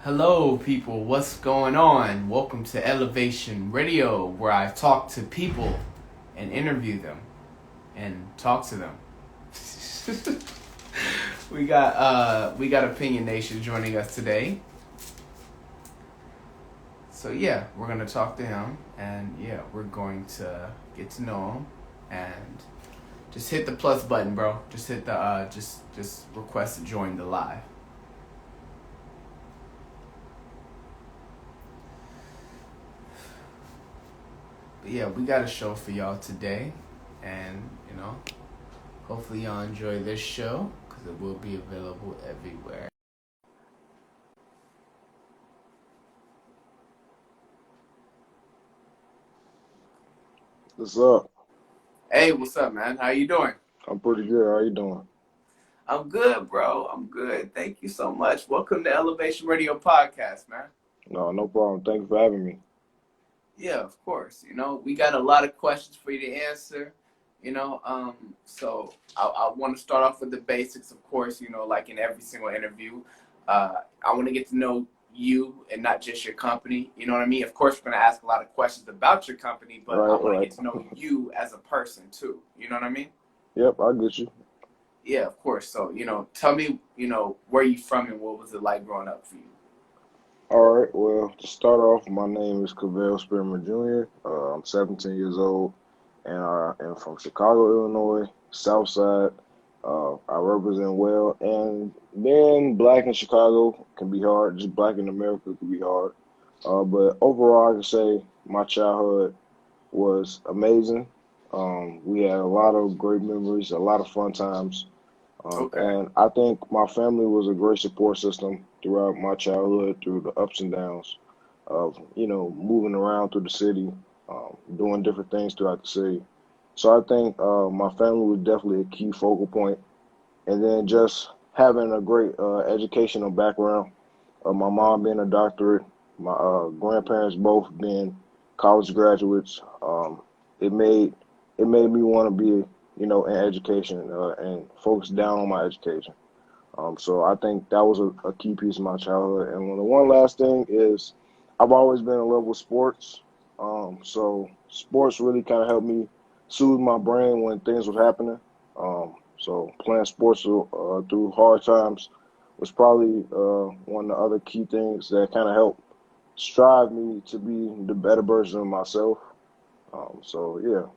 Hello, people. What's going on? Welcome to El3vation Radio, where I talk to people and interview them and talk to them. we got Opinionation joining us today. So yeah, we're gonna talk to him, and yeah, we're going to get to know him, and just hit the plus button, bro. Just hit the just request to join the live. But yeah, we got a show for y'all today, and hopefully y'all enjoy this show because it will be available everywhere. What's up? Hey, what's up, man? How you doing? I'm pretty good. How you doing? I'm good, bro. I'm good. Thank you so much. Welcome to El3vation Radio Podcast, man. No problem. Thank you for having me. Yeah, of course. We got a lot of questions for you to answer. So I want to start off with the basics, of course. Like in every single interview, I want to get to know you and not just your company. You know what I mean? Of course, we're going to ask a lot of questions about your company, but I want to get to know you as a person too. You know what I mean? Yep, I get you. Yeah, of course. So, tell me, where you from and what was it like growing up for you? All right. Well, to start off, my name is Cavell Spearman Jr. I'm 17 years old, and I am from Chicago, Illinois, South Side. I represent well, and being black in Chicago can be hard. Just black in America can be hard. But overall, I can say my childhood was amazing. We had a lot of great memories, a lot of fun times. Okay. And I think my family was a great support system throughout my childhood, through the ups and downs of, moving around through the city, doing different things throughout the city. So I think my family was definitely a key focal point. And then just having a great educational background, my mom being a doctorate, my grandparents both being college graduates, it made me want to be, in education and focus down on my education. So I think that was a key piece of my childhood. And the one last thing is I've always been in love with sports. So sports really kind of helped me soothe my brain when things was happening. So playing sports through hard times was probably one of the other key things that kind of helped strive me to be the better version of myself. So yeah.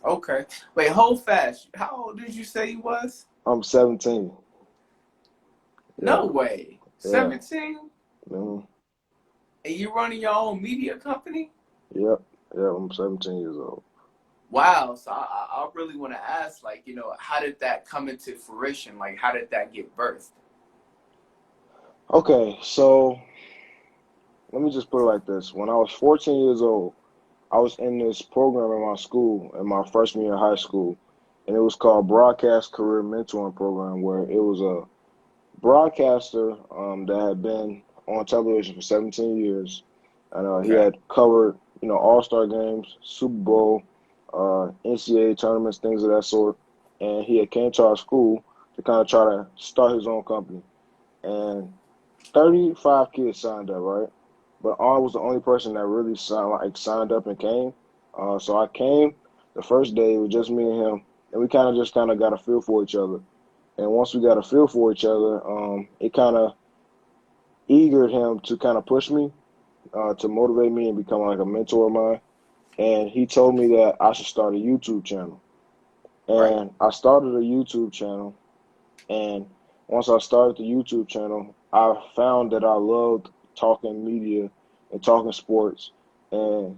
Okay. Wait, hold fast. How old did you say you was? I'm 17. No Yeah, way. yeah. 17? Mm-hmm. And you running your own media company? Yep, yeah. I'm 17 years old. Wow. So I really want to ask, like, how did that come into fruition? Like, how did that get birthed? Okay, so let me just put it like this. When I was 14 years old, I was in this program in my school, in my freshman year of high school, and it was called Broadcast Career Mentoring Program, where it was a broadcaster that had been on television for 17 years, and he Okay. had covered, All-Star games, Super Bowl, NCAA tournaments, things of that sort. And he had came to our school to kind of try to start his own company. And 35 kids signed up, right? But I was the only person that really signed up and came. So I came the first day. It was just me and him, and we kind of got a feel for each other. And once we got a feel for each other, it kind of eagered him to kind of push me, to motivate me and become like a mentor of mine. And he told me that I should start a YouTube channel. Right. And I started a YouTube channel. And once I started the YouTube channel, I found that I loved talking media and talking sports. And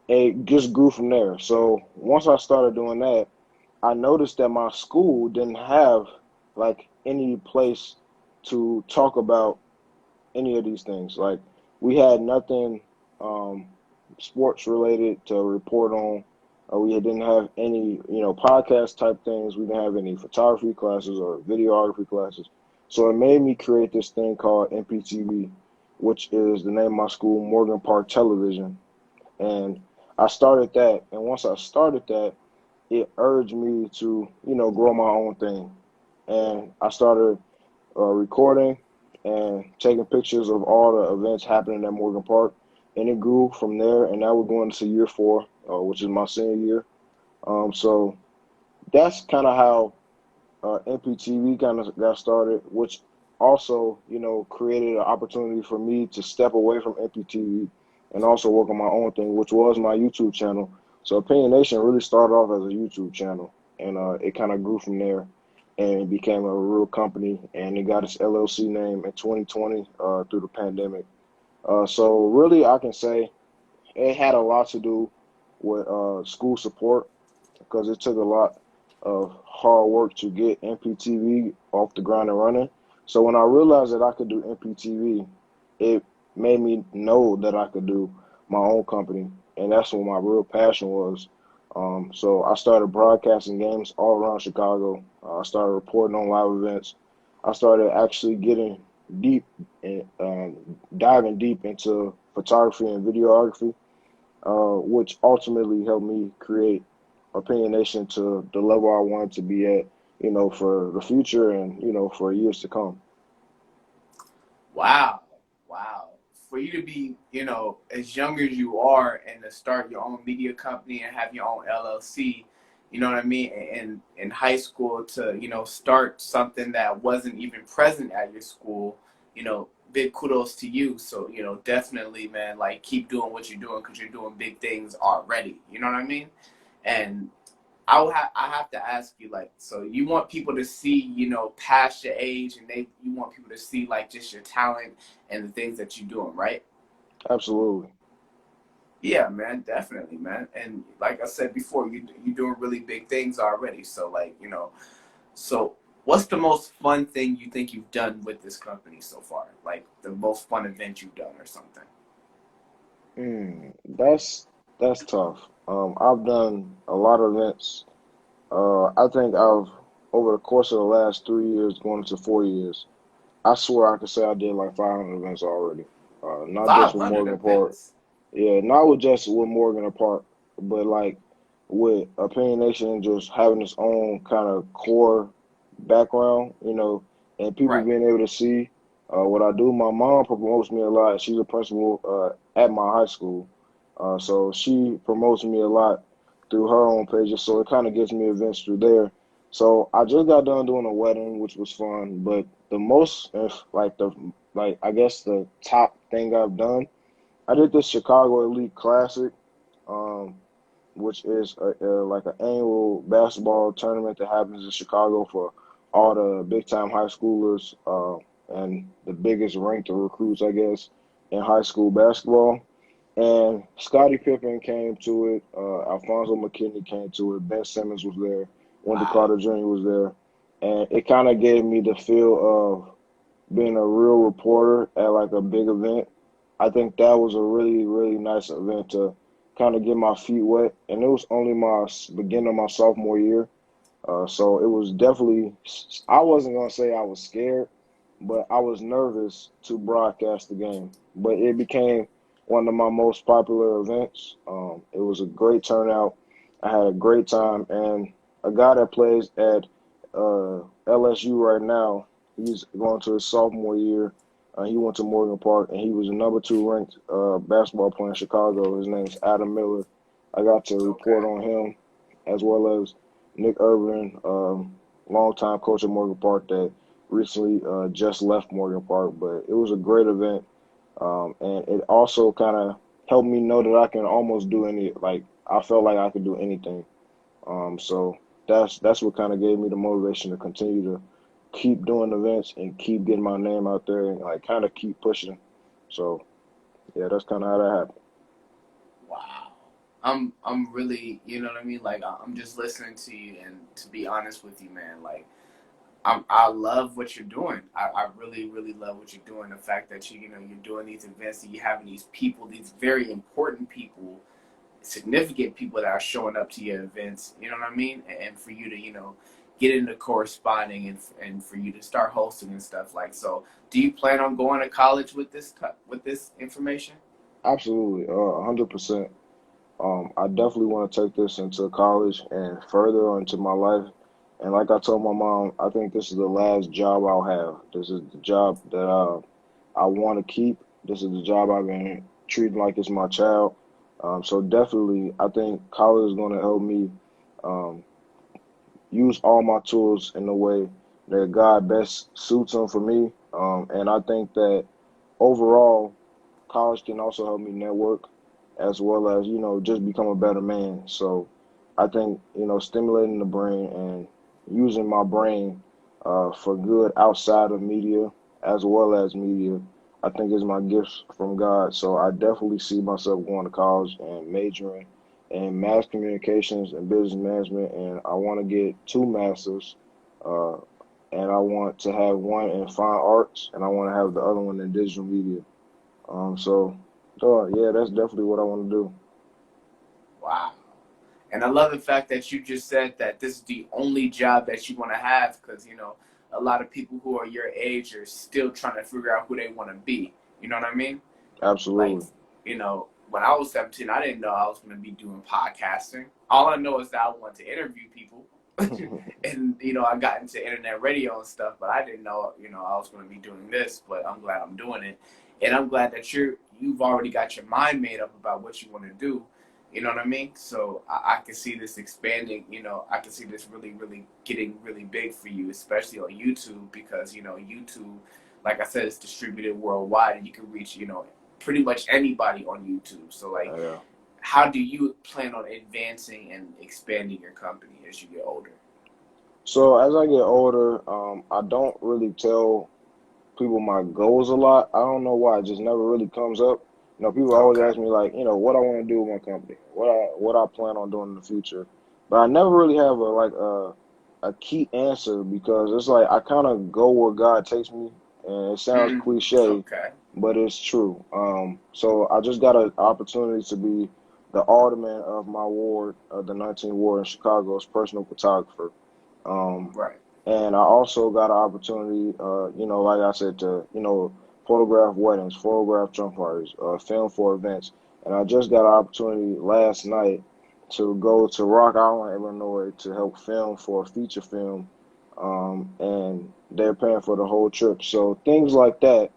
it just grew from there. So once I started doing that, I noticed that my school didn't have like any place to talk about any of these things. Like we had nothing sports related to report on. We didn't have any, podcast type things. We didn't have any photography classes or videography classes. So it made me create this thing called MPTV, which is the name of my school, Morgan Park Television. And I started that. And once I started that, it urged me to, grow my own thing. And I started recording and taking pictures of all the events happening at Morgan Park. And it grew from there, and now we're going to year 4, which is my senior year. So that's kind of how MPTV kind of got started, which also, created an opportunity for me to step away from MPTV and also work on my own thing, which was my YouTube channel. So Opinionation really started off as a YouTube channel, and it kind of grew from there, and it became a real company, and it got its LLC name in 2020 through the pandemic. So really, I can say it had a lot to do with school support, because it took a lot of hard work to get MPTV off the ground and running. So when I realized that I could do MPTV, it made me know that I could do my own company, and that's what my real passion was. So I started broadcasting games all around Chicago. I started reporting on live events. I started actually getting deep and diving deep into photography and videography, which ultimately helped me create Opinionation to the level I wanted to be at, for the future and, for years to come. Wow. Wow. For you to be, as young as you are and to start your own media company and have your own LLC, you know what I mean? And in high school to, start something that wasn't even present at your school, big kudos to you. So, definitely, man, like keep doing what you're doing, because you're doing big things already. You know what I mean? And I have to ask you, like, so you want people to see, past your age, and you want people to see like just your talent and the things that you're doing, right? Absolutely. Yeah, man, definitely, man. And like I said before, you're doing really big things already. So like, so what's the most fun thing you think you've done with this company so far? Like the most fun event you've done or something? That's tough. I've done a lot of events. I think over the course of the last 3 years, going into 4 years, I swear I could say I did like 500 events already. Not just with 500 Morgan Park. events. Yeah, not with just with Morgan Park, but like with Opinionation just having its own kind of core background, and people Right. being able to see what I do. My mom promotes me a lot. She's a principal at my high school, so she promotes me a lot through her own pages. So it kind of gives me events through there. So I just got done doing a wedding, which was fun. But the most, I guess the top thing I've done, I did this Chicago Elite Classic, um, which is like an annual basketball tournament that happens in Chicago for all the big time high schoolers and the biggest ranked recruits, I guess, in high school basketball. And Scottie Pippen came to it. Alfonso McKinney came to it. Ben Simmons was there. Wendell Wow. Carter Jr. was there. And it kind of gave me the feel of being a real reporter at like a big event. I think that was a really, really nice event to kind of get my feet wet. And it was only my beginning of my sophomore year. So it was definitely, I wasn't going to say I was scared, but I was nervous to broadcast the game. But it became one of my most popular events. It was a great turnout. I had a great time. And a guy that plays at LSU right now, he's going to his sophomore year. He went to Morgan Park, and he was the number 2 ranked basketball player in Chicago. His name's Adam Miller. I got to report Okay. on him, as well as Nick Irvin, longtime coach at Morgan Park that recently just left Morgan Park. But it was a great event, and it also kind of helped me know that I can almost do I felt like I could do anything. So that's what kind of gave me the motivation to continue to keep doing events and keep getting my name out there and like kind of keep pushing. So yeah, that's kind of how that happened. Wow. I'm really, you know what I mean? Like I'm just listening to you, and to be honest with you, man, like I love what you're doing. I really, really love what you're doing. The fact that you're doing these events, and you're having these people, these very important people, significant people that are showing up to your events. You know what I mean? And for you to, get into corresponding, and for you to start hosting and stuff like so. Do you plan on going to college with this information? Absolutely, 100%. I definitely want to take this into college and further into my life. And like I told my mom, I think this is the last job I'll have. This is the job that I want to keep. This is the job I've been treating like it's my child. So definitely, I think college is going to help me um, use all my tools in the way that God best suits them for me. And I think that overall, college can also help me network as well as, just become a better man. So I think, stimulating the brain and using my brain for good outside of media as well as media, I think is my gift from God. So I definitely see myself going to college and majoring in mass communications and business management. And I want to get two masters. Uh, and I want to have one in fine arts and I want to have the other one in digital media. So yeah, that's definitely what I want to do. Wow. And I love the fact that you just said that this is the only job that you want to have because, a lot of people who are your age are still trying to figure out who they want to be. You know what I mean? Like, Absolutely. When I was 17, I didn't know I was going to be doing podcasting. All I know is that I want to interview people. And, I got into internet radio and stuff, but I didn't know, I was going to be doing this, but I'm glad I'm doing it. And I'm glad that you've already got your mind made up about what you want to do. You know what I mean? So I can see this expanding, I can see this really, really getting really big for you, especially on YouTube because, YouTube, like I said, is distributed worldwide and you can reach, pretty much anybody on YouTube. So, like, Yeah. how do you plan on advancing and expanding your company as you get older? So as I get older, I don't really tell people my goals a lot. I don't know why. It just never really comes up. People always Okay. ask me like, what I want to do with my company, what I plan on doing in the future. But I never really have a key answer because it's like I kind of go where God takes me, and it sounds cliche, Okay. but it's true. So I just got an opportunity to be the alderman of my ward, the 19th ward in Chicago, as personal photographer. Um, Right. and I also got an opportunity, like I said, to, photograph weddings, photograph trunk parties, film for events. And I just got an opportunity last night to go to Rock Island, Illinois to help film for a feature film. And they're paying for the whole trip. So things like that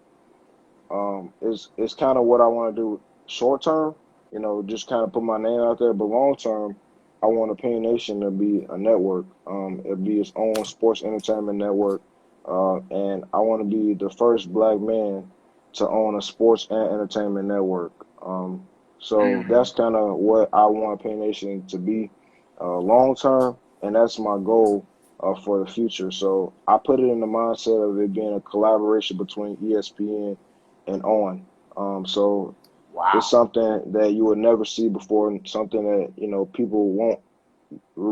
is kind of what I want to do short term, just kind of put my name out there. But long term, I want Opinionation to be a network. It be its own sports entertainment network. And I want to be the first black man to own a sports and entertainment network. So that's kind of what I want Opinionation to be long term, and that's my goal for the future. So I put it in the mindset of it being a collaboration between ESPN and on. So it's Wow. something that you would never see before, and something that people won't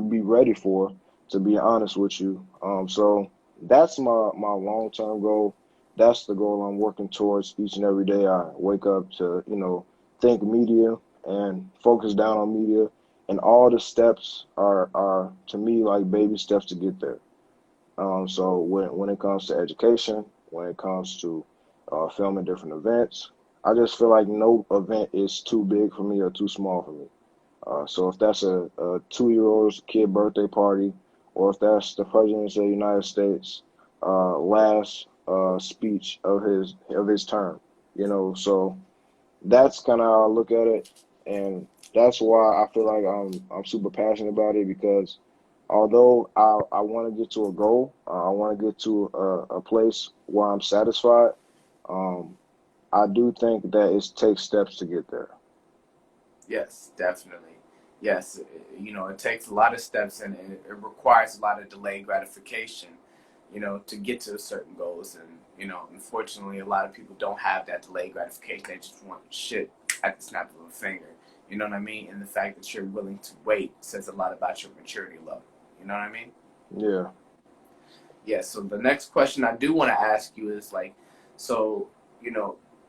be ready for. To be honest with you, so that's my long term goal. That's the goal I'm working towards each and every day. I wake up to think media and focus down on media, and all the steps are to me like baby steps to get there. So when it comes to education, when it comes to filming different events, I just feel like no event is too big for me or too small for me. So if that's a 2-year-old's kid birthday party, or if that's the President of the United States last speech of his term, so that's kind of how I look at it, and that's why I feel like I'm super passionate about it because although I want to get to a goal, I want to get to a place where I'm satisfied. Um, I do think that it takes steps to get there. Yes, definitely. Yes, it takes a lot of steps and it requires a lot of delayed gratification, to get to certain goals. And, unfortunately, a lot of people don't have that delayed gratification. They just want shit at the snap of a finger. You know what I mean? And the fact that you're willing to wait says a lot about your maturity level. You know what I mean? Yeah. Yeah, so the next question I do want to ask you is like, so,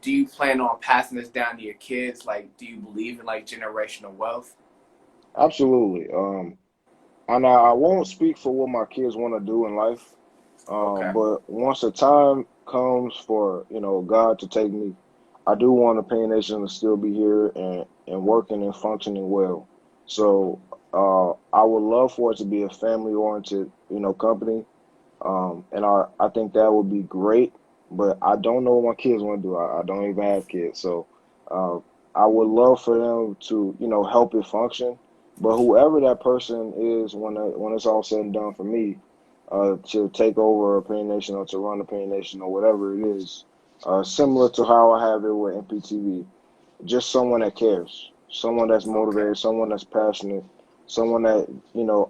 do you plan on passing this down to your kids? Like, do you believe in like generational wealth? Absolutely. And I won't speak for what my kids want to do in life. Okay. But once the time comes for, God to take me, I do want the Pain Nation to still be here and working and functioning well. So I would love for it to be a family-oriented, company. And I think that would be great, but I don't know what my kids want to do. I don't even have kids. So uh, I would love for them to, help it function. But whoever that person is when it's all said and done for me, to take over Opinion Nation or to run Opinion Nation or whatever it is, similar to how I have it with MPTV, just someone that cares, someone that's Okay. motivated, someone that's passionate, someone that,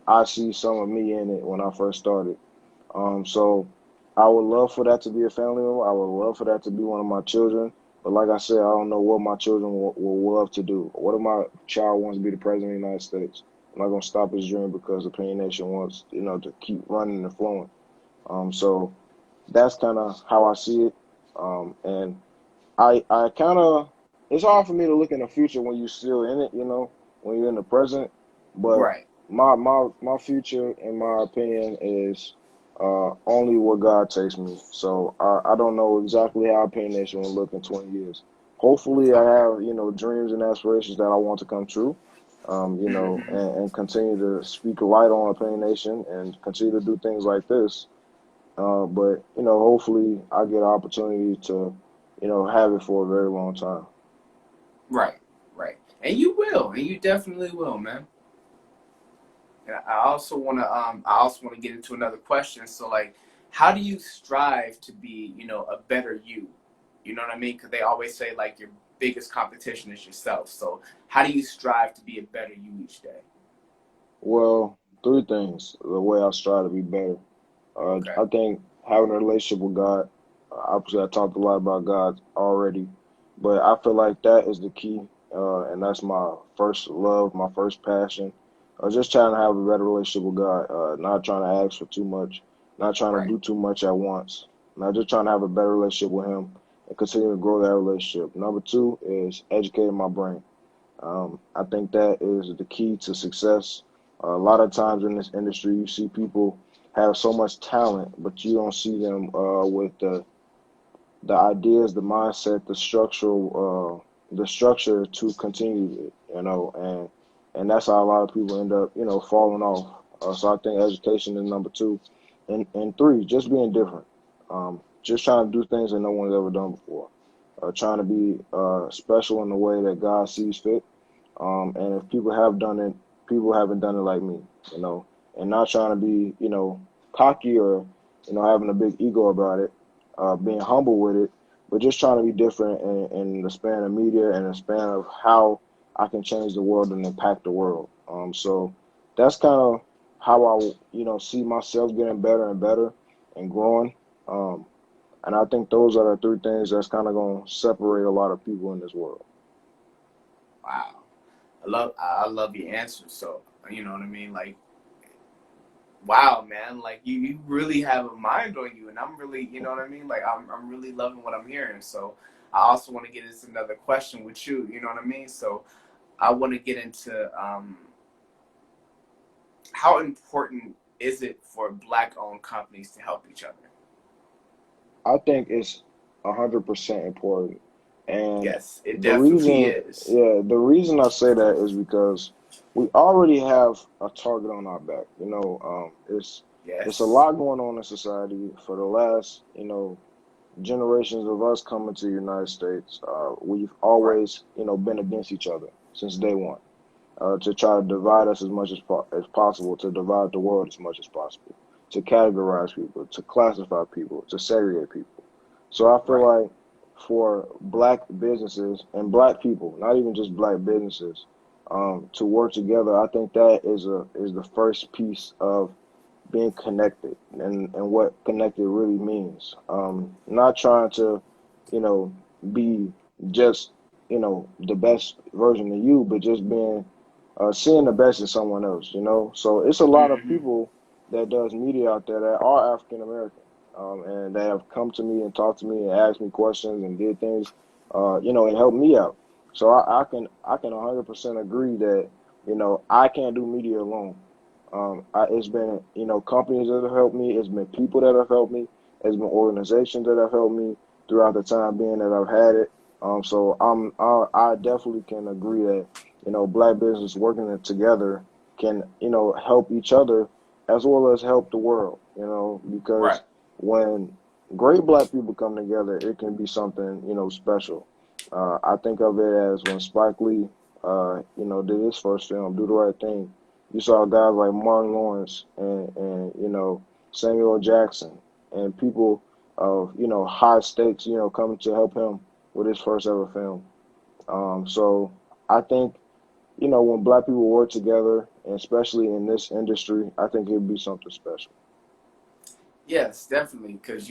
I see some of me in it when I first started. So I would love for that to be a family member. I would love for that to be one of my children. But like I said, I don't know what my children will love to do. What if my child wants to be the president of the United States? I'm not gonna stop his dream because Opinion Nation wants, to keep running and flowing. So that's kind of how I see it. And I kind of, it's hard for me to look in the future when you're still in it, when you're in the present. But Right. my future, in my opinion, is only where God takes me. So I don't know exactly how Opinion Nation will look in 20 years. Hopefully, I Okay. have dreams and aspirations that I want to come true. Hmm. And continue to speak light on Opinion Nation and continue to do things like this. But hopefully, I get an opportunity to have it for a very long time. Right. Right. And you will, and you definitely will, man. And I also want to get into another question. So like, how do you strive to be, a better you? You know what I mean? Because they always say like your biggest competition is yourself. So how do you strive to be a better you each day? Well, three things. The way I strive to be better. Okay. I think having a relationship with God. Obviously, I talked a lot about God already, but I feel like that is the key, and that's my first love, my first passion. Just trying to have a better relationship with God. Not trying to ask for too much, not trying to Right. do too much at once. Not just trying to have a better relationship with Him and continue to grow that relationship. Number two is educating my brain. I think that is the key to success. A lot of times in this industry, you see people have so much talent, but you don't see them with the ideas, the mindset, the structure to continue it. And that's how a lot of people end up, falling off. So I think education is number two, and three, just being different. Just trying to do things that no one's ever done before. Trying to be special in the way that God sees fit. And if people have done it, people haven't done it like me, and not trying to be, cocky or, having a big ego about it, being humble with it, but just trying to be different in the span of media and the span of how I can change the world and impact the world. So that's kind of how I, see myself getting better and better and growing. Um, and I think those are the three things that's kind of going to separate a lot of people in this world. Wow. I love your answer. So you know what I mean? Like, wow, man. Like you really have a mind on you, and I'm really, you know what I mean? Like I'm really loving what I'm hearing. So I also want to get into another question with you. You know what I mean? So I want to get into how important is it for black-owned companies to help each other? I think it's 100% important. And Yes, it the definitely reason, is. yeah, the reason I say that is because we already have a target on our back. It's a Yes. lot going on in society for the last, generations of us coming to the United States. We've Right. always, been against each other since day one. To try to divide us as much as possible, to divide the world as much as possible, to categorize people, to classify people, to segregate people. So I feel Right. like for black businesses and black people, not even just black businesses, to work together, I think that is the first piece of being connected and what connected really means. Not trying to, you know, be just, the best version of you, but just being seeing the best in someone else, So it's a lot of Hmm. people that does media out there that are African American, and they have come to me and talked to me and asked me questions and did things, and helped me out. So I can 100% agree that I can't do media alone. It's been companies that have helped me. It's been people that have helped me. It's been organizations that have helped me throughout the time being that I've had it. So I definitely can agree that black business working together can, help each other as well as help the world, Right. because when great black people come together, it can be something, special. I think of it as when Spike Lee, did his first film, Do the Right Thing. You saw guys like Martin Lawrence and Samuel L. Jackson and people of, high stakes, coming to help him with his first ever film. So I think, when black people work together, and especially in this industry, I think it'd be something special. Yes, definitely. Because,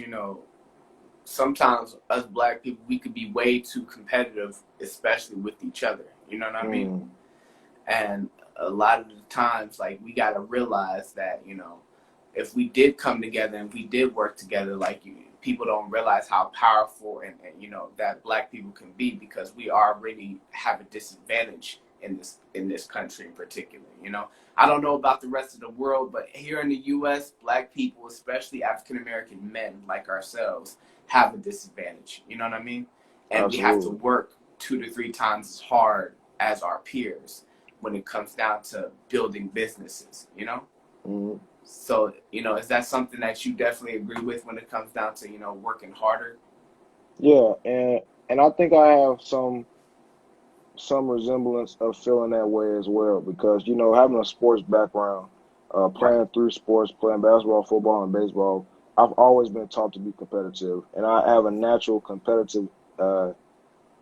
sometimes us black people, we could be way too competitive, especially with each other. You know what I mean? Mm, And a lot of the times, like, we got to realize that, if we did come together and we did work together, like, people don't realize how powerful and that black people can be, because we already have a disadvantage in this country in particular. I don't know about the rest of the world, but here in the U.S., black people, especially African American men like ourselves, have a disadvantage. You know what I mean? And we have to absolutely. work 2 to 3 times as hard as our peers when it comes down to building businesses. Mm, So, is that something that you definitely agree with when it comes down to, working harder? yeah, and I think I have some resemblance of feeling that way as well, because having a sports background, Right. playing 3 sports, playing basketball, football, and baseball, I've always been taught to be competitive, and I have a natural competitive, uh,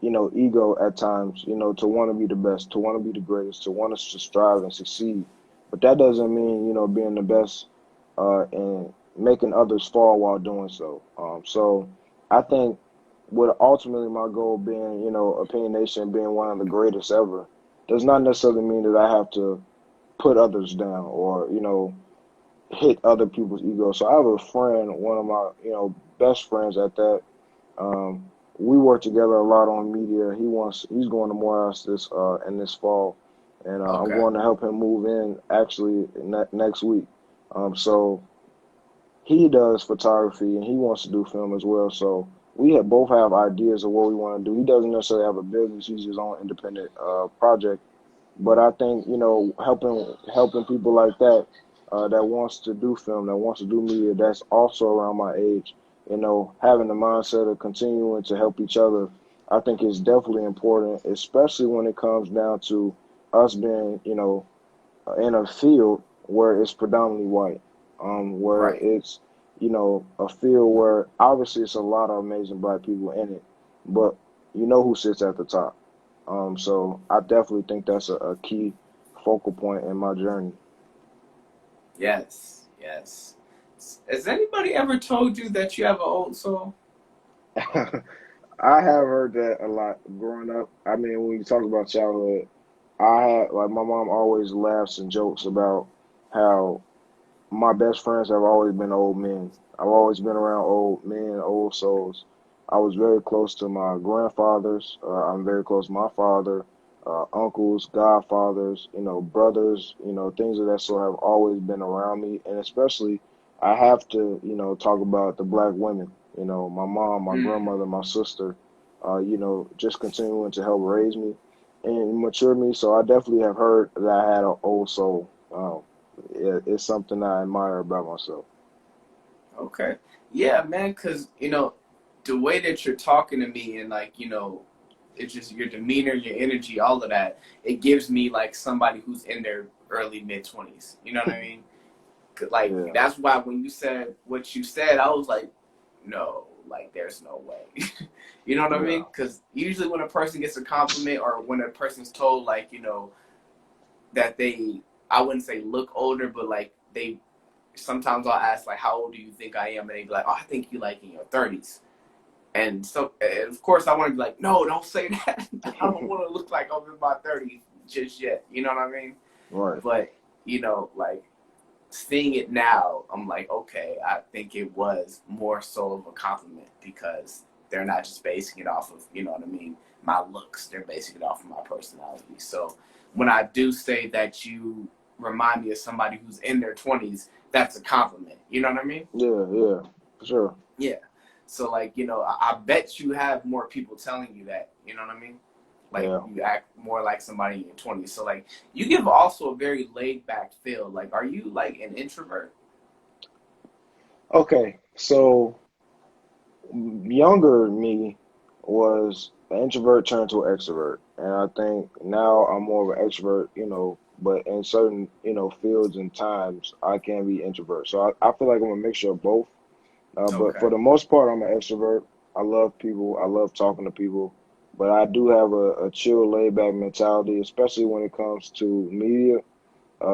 ego at times, to want to be the best, to want to be the greatest, to want us to strive and succeed. But that doesn't mean, being the best and making others fall while doing so. So I think with ultimately my goal being, Opinionation being one of the greatest ever, does not necessarily mean that I have to put others down or, hit other people's egos. So I have a friend, one of my, best friends at that. Um, we work together a lot on media. He's going to Morehouse this in this fall, and I'm Okay. going to help him move in actually next week. So he does photography and he wants to do film as well. So we have both have ideas of what we want to do. He doesn't necessarily have a business; he's his own independent project. But I think helping people like that that wants to do film, that wants to do media, that's also around my age. Having the mindset of continuing to help each other, I think is definitely important, especially when it comes down to us being, in a field where it's predominantly white, where Right. it's, a field where obviously it's a lot of amazing black people in it, but you know who sits at the top. So I definitely think that's a key focal point in my journey. Yes. Yes. Has anybody ever told you that you have an old soul? I have heard that a lot growing up. I mean, when you talk about childhood, I had like my mom always laughs and jokes about how my best friends have always been old men. I've always been around old men, old souls. I was very close to my grandfathers. I'm very close to my father, uncles, godfathers, brothers, things of that sort have always been around me. And especially, I have to, talk about the black women, my mom, my Mm. grandmother, my sister, just continuing to help raise me and mature me. So I definitely have heard that I had an old soul. It's something I admire about myself. Okay. Yeah, man, because, the way that you're talking to me and, like, it's just your demeanor, your energy, all of that, it gives me, like, somebody who's in their early, mid-20s. You know what I mean? 'Cause, like, Yeah, that's why when you said what you said, I was like, no, like, there's no way. You know what I yeah, mean? Because usually when a person gets a compliment or when a person's told, like, that they, I wouldn't say look older, but, like, sometimes I'll ask, like, how old do you think I am? And they be like, oh, I think you like in your 30s. And of course, I want to be like, no, don't say that. I don't want to look like I'm in my 30s just yet. You know what I mean? right. But, like, seeing it now, I'm like, okay, I think it was more so of a compliment because they're not just basing it off of, what I mean, my looks. They're basing it off of my personality. So when I do say that you remind me of somebody who's in their 20s, that's a compliment. You know what I mean? Yeah, yeah, for sure. Yeah. So, like, I bet you have more people telling you that. You know what I mean? Like Yeah. you act more like somebody in your 20s. So like you give also a very laid back feel. Like, are you like an introvert? Okay, so younger me was an introvert turned to an extrovert, and I think now I'm more of an extrovert, but in certain, fields and times I can be introvert. So I feel like I'm a mixture of both. But Okay. for the most part, I'm an extrovert. I love people. I love talking to people. But I do have a chill, laid back mentality, especially when it comes to media,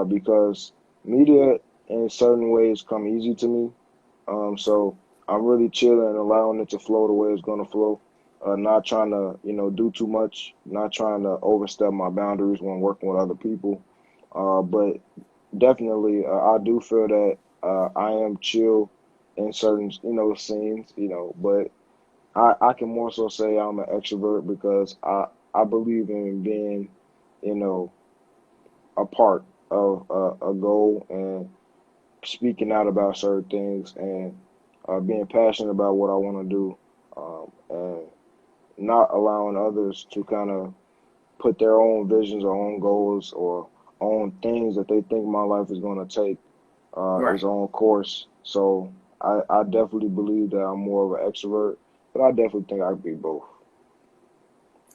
because media in certain ways come easy to me. So I'm really chilling and allowing it to flow the way it's going to flow. Not trying to, do too much. Not trying to overstep my boundaries when working with other people. But definitely, I do feel that I am chill in certain, scenes, but I can more so say I'm an extrovert because I believe in being, you know, a part of a goal and speaking out about certain things and being passionate about what I want to do, and not allowing others to kind of put their own visions or own goals or own things that they think my life is going to take its Right. own course. So I definitely believe that I'm more of an extrovert, but I definitely think I could be both.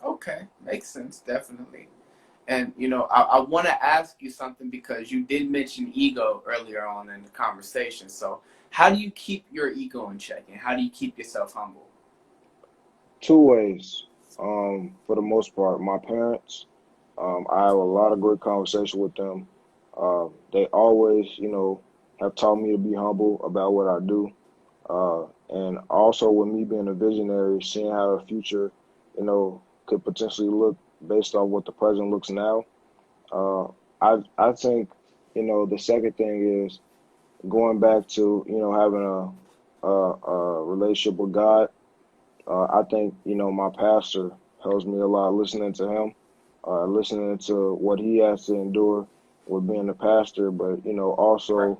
Okay. Makes sense. Definitely. And I want to ask you something because you did mention ego earlier on in the conversation. So, how do you keep your ego in check, and how do you keep yourself humble? Two ways, for the most part. My parents, I have a lot of great conversation with them. They always, have taught me to be humble about what I do. And also with me being a visionary, seeing how the future, could potentially look based off what the present looks now. Uh, I think, the second thing is going back to, having a relationship with God. I think, my pastor helps me a lot listening to him, listening to what he has to endure with being a pastor, but, Right. also,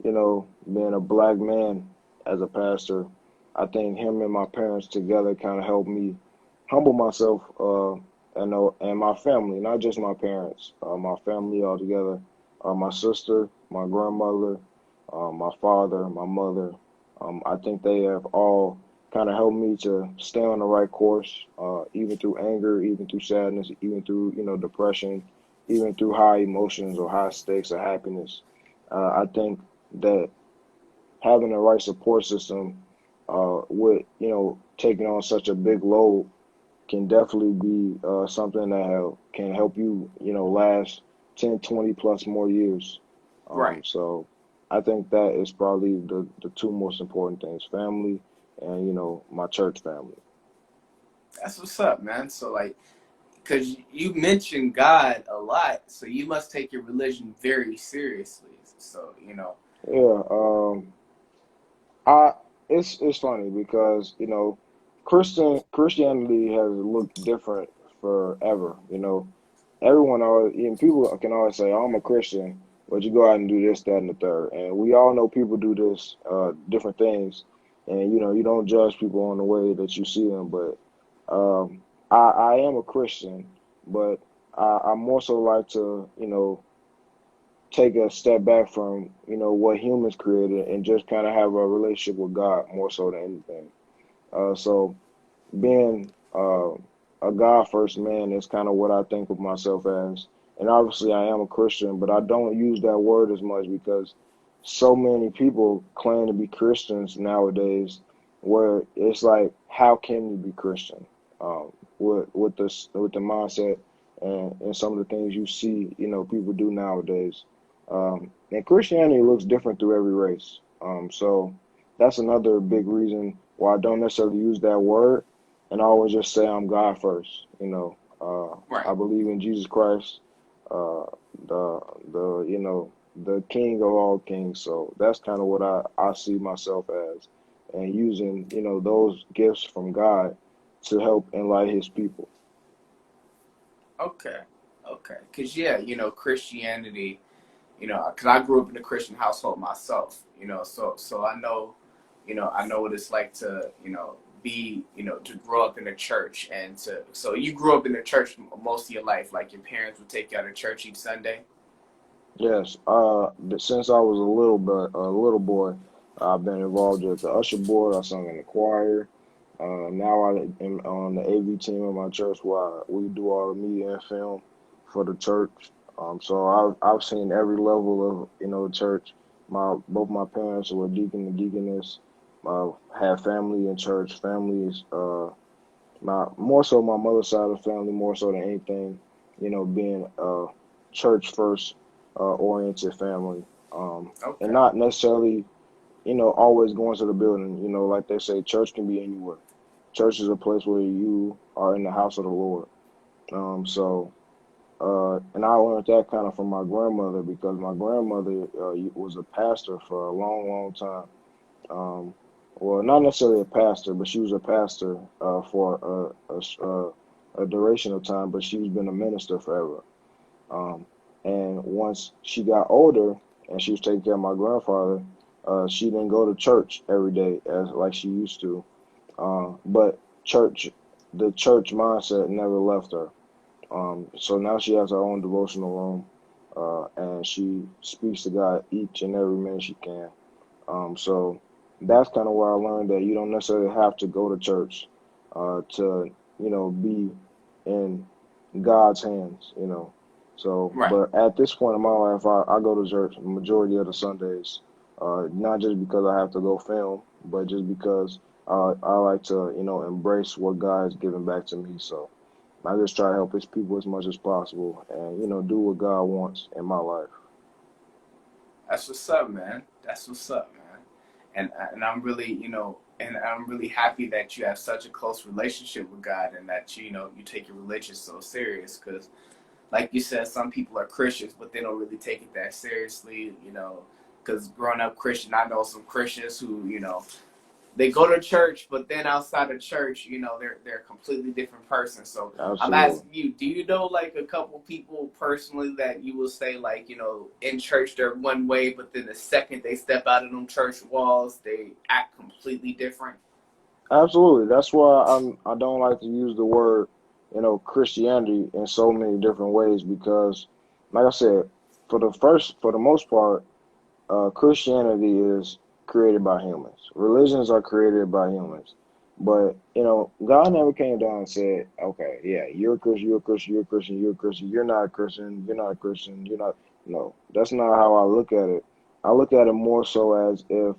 being a black man as a pastor. I think him and my parents together kind of helped me humble myself, and my family, not just my parents, my family altogether, my sister, my grandmother, my father, my mother. I think they have all kind of helped me to stay on the right course, even through anger, even through sadness, even through, depression, even through high emotions or high stakes of happiness. I think that having the right support system, with, taking on such a big load can definitely be something that can help you, last 10, 20 plus more years. Right. So I think that is probably the two most important things, family and, my church family. That's what's up, man. So like, because you mentioned God a lot, so you must take your religion very seriously. So Yeah, I it's funny because, Christianity has looked different forever. Everyone always, even people can always say, "Oh, I'm a Christian," but you go out and do this, that, and the third. And we all know people do this, different things, and you don't judge people on the way that you see them. But I am a Christian, but I more so like to, take a step back from, what humans created and just kind of have a relationship with God more so than anything. So being a God first man is kind of what I think of myself as. And obviously, I am a Christian, but I don't use that word as much because so many people claim to be Christians nowadays, where it's like, how can you be Christian? With the mindset and some of the things you see, people do nowadays. And Christianity looks different through every race. So that's another big reason why I don't necessarily use that word, and I always just say I'm God first. right. I believe in Jesus Christ, uh, the the King of all kings. So that's kind of what I see myself as, and using, those gifts from God to help enlighten His people. Okay. Okay. Because yeah, Christianity. Because I grew up in a Christian household myself. So I know what it's like to to grow up in the church so you grew up in the church most of your life, like your parents would take you out to church each Sunday? Yes. But since I was a little boy, I've been involved with the usher board. I sung in the choir. Now I am on the AV team of my church where we do all the media and film for the church. So I've seen every level of the church. Both my parents were deacon and deaconess. Had family in church. Families. More so my mother's side of the family more so than anything. Being church first oriented family. And Okay. not necessarily always going to the building. Like they say, church can be anywhere. Church is a place where you are in the house of the Lord. And I learned that kind of from my grandmother because my grandmother was a pastor for a long, long time. Well, not necessarily a pastor, but she was a pastor for a duration of time, but she's been a minister forever. Um, and once she got older and she was taking care of my grandfather, she didn't go to church every day as like she used to. But the church mindset never left her. So now she has her own devotional room, and she speaks to God each and every minute she can. So that's kind of where I learned that you don't necessarily have to go to church to, be in God's hands. So, Right. but at this point in my life, I go to church the majority of the Sundays, not just because I have to go film, but just because I like to, embrace what God has given back to me. So I just try to help His people as much as possible and, do what God wants in my life. That's what's up, man. That's what's up, man. And I'm really, and I'm really happy that you have such a close relationship with God and that you take your religion so serious. Because, like you said, some people are Christians, but they don't really take it that seriously. Because growing up Christian, I know some Christians who they go to church, but then outside of church, they're a completely different person. So I'm Absolutely. asking you, do you know like a couple people personally that you will say like, in church they're one way, but then the second they step out of them church walls, they act completely different? Absolutely. That's why I don't like to use the word, Christianity in so many different ways because, like I said, for the most part, Christianity is created by humans. Religions are created by humans. But, God never came down and said, okay, yeah, you're a Christian, you're a Christian, you're a Christian, you're a Christian, you're not a Christian, you're not a Christian, you're not. No, that's not how I look at it. I look at it more so as if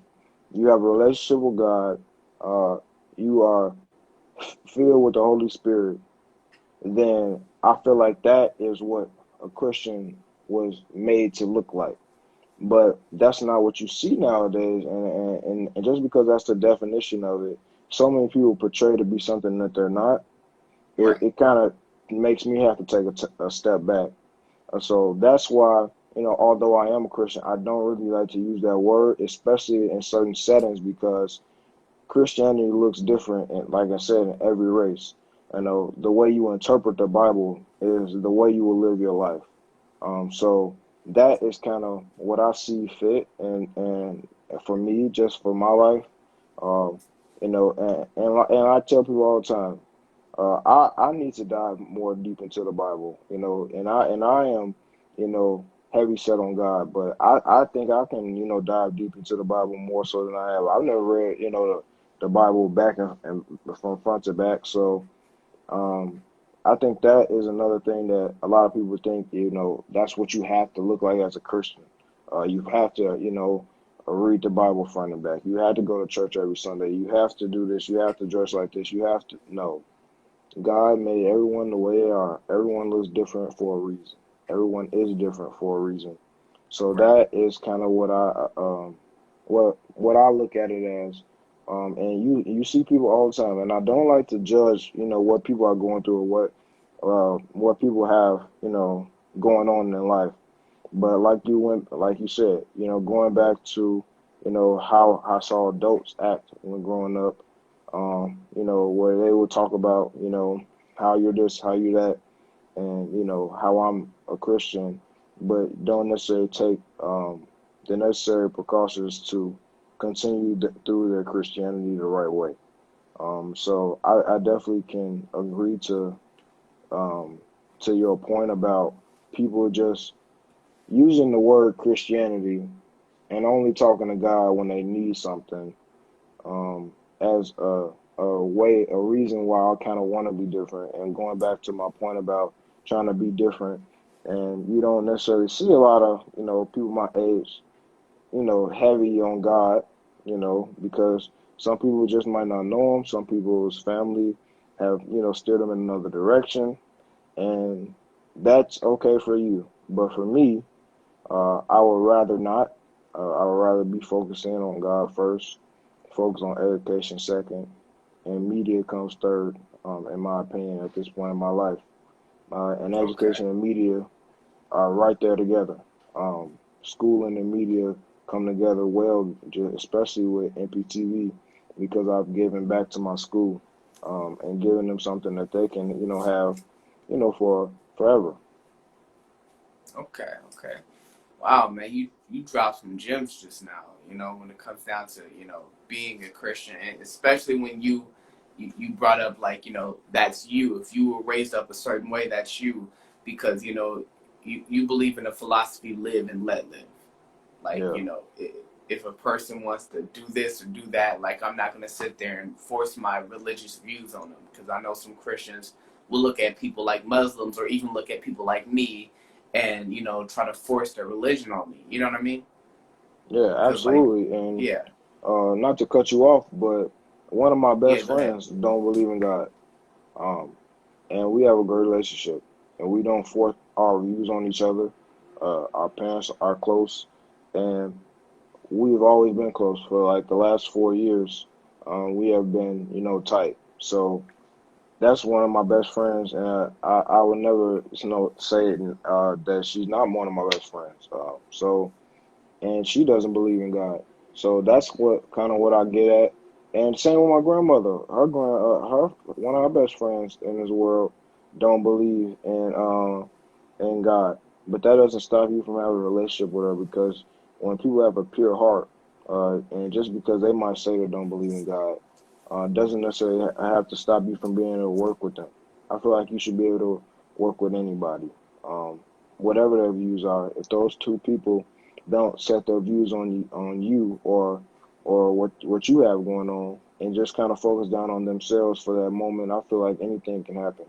you have a relationship with God, you are filled with the Holy Spirit, then I feel like that is what a Christian was made to look like. But that's not what you see nowadays, and just because that's the definition of it, so many people portray to be something that they're not. It, Right. it kind of makes me have to take a step back. So that's why, although I am a Christian, I don't really like to use that word, especially in certain settings, because Christianity looks different, and like I said, in every race. The way you interpret the Bible is the way you will live your life. So that is kind of what I see fit, and for me, just for my life, um, and I tell people all the time, I need to dive more deep into the Bible, and I am, heavy set on God, but I think I can, dive deep into the Bible more so than I have. I've never read, the Bible back and from front to back, so. Um, I think that is another thing that a lot of people think, that's what you have to look like as a Christian. You have to, read the Bible front and back. You have to go to church every Sunday. You have to do this. You have to dress like this. You have to. No. God made everyone the way they are. Everyone looks different for a reason. Everyone is different for a reason. So Right. that is kind of what I look at it as. And you see people all the time, and I don't like to judge, what people are going through or what people have, going on in life. But like you said, going back to, how I saw adults act when growing up, where they would talk about, how you're this, how you that, and how I'm a Christian, but don't necessarily take the necessary precautions to continue through their Christianity the right way. So I definitely can agree to your point about people just using the word Christianity and only talking to God when they need something, as a reason why I kind of want to be different. And going back to my point about trying to be different, and you don't necessarily see a lot of, people my age, heavy on God, because some people just might not know him. Some people's family have, steered them in another direction, and that's okay for you. But for me, I would rather not. I would rather be focusing on God first, focus on education second, and media comes third, in my opinion, at this point in my life. And Okay. education and media are right there together. Schooling and media come together well, especially with MPTV, because I've given back to my school, and given them something that they can, have, for forever. Okay. Okay. Wow, man, you dropped some gems just now. When it comes down to being a Christian, and especially when you brought up, like, that's you. If you were raised up a certain way, that's you, because you believe in a philosophy: live and let live. Like, Yeah, if a person wants to do this or do that, like, I'm not gonna sit there and force my religious views on them, because I know some Christians will look at people like Muslims, or even look at people like me, and try to force their religion on me. You know what I mean? yeah, Because, like, absolutely. And yeah, not to cut you off, but one of my yeah, best go ahead. friends don't believe in God. Um, and we have a great relationship, and we don't force our views on each other. Our parents are close, and we've always been close for like the last 4 years. We have been, tight. So that's one of my best friends, and I would never, say that she's not one of my best friends. And she doesn't believe in God. So that's what I get at. And same with my grandmother. Her one of her best friends in this world don't believe in God. But that doesn't stop you from having a relationship with her, because when people have a pure heart, and just because they might say they don't believe in God, doesn't necessarily have to stop you from being able to work with them. I feel like you should be able to work with anybody, um, whatever their views are. If those two people don't set their views on you, or what you have going on, and just kind of focus down on themselves for that moment, I feel like anything can happen.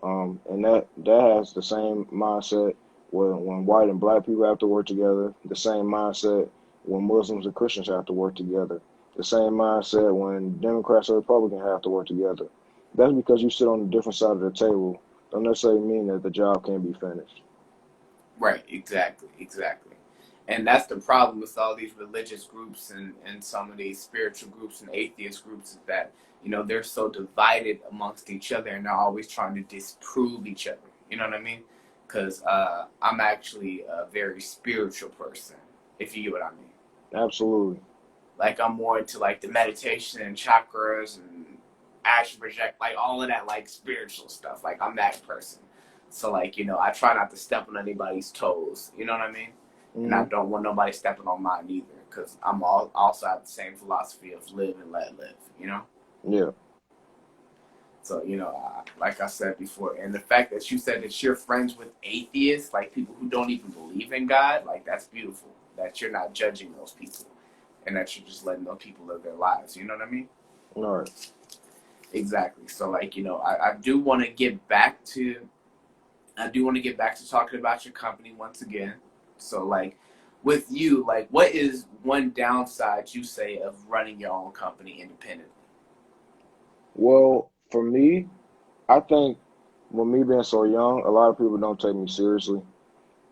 And that has the same mindset when white and black people have to work together, the same mindset when Muslims and Christians have to work together, the same mindset when Democrats and Republicans have to work together. That's because you sit on a different side of the table. Don't necessarily mean that the job can't be finished. Right, exactly, exactly. And that's the problem with all these religious groups, and some of these spiritual groups and atheist groups, is that, they're so divided amongst each other, and they're always trying to disprove each other. You know what I mean? Because I'm actually a very spiritual person, if you get what I mean. Absolutely. Like, I'm more into, like, the meditation and chakras and astral project, like, all of that, like, spiritual stuff. Like, I'm that person. So, like, I try not to step on anybody's toes. You know what I mean? And I Hmm. don't want nobody stepping on mine either, because also have the same philosophy of live and let live. Yeah. So, like I said before, and the fact that you said that you're friends with atheists, like people who don't even believe in God, like, that's beautiful. That you're not judging those people, and that you're just letting those people live their lives. You know what I mean? All right. Exactly. So, like, I do want to get back to talking about your company once again. So, like, with you, like, what is one downside you say of running your own company independently? Well, for me, I think with me being so young, a lot of people don't take me seriously.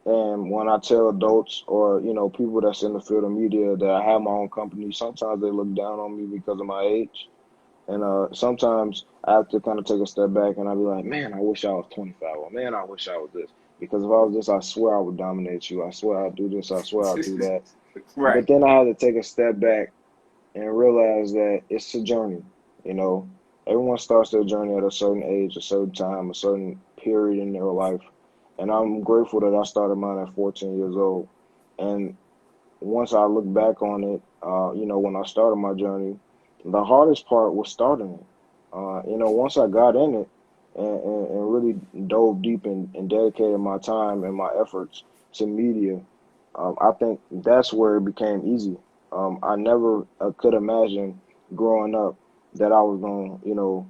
And when I tell adults, or people that's in the field of media, that I have my own company, sometimes they look down on me because of my age. And sometimes I have to kind of take a step back, and I'll be like, man, I wish I was 25. Or man, I wish I was this. Because if I was this, I swear I would dominate you. I swear I'd do this. I swear I'd do that. But Right. then I had to take a step back and realize that it's a journey. You know, Everyone starts their journey at a certain age, a certain time, a certain period in their life. And I'm grateful that I started mine at 14 years old. And once I look back on it, when I started my journey, the hardest part was starting it. Once I got in it and really dove deep and dedicated my time and my efforts to media, I think that's where it became easy. I never could imagine growing up that I was going to,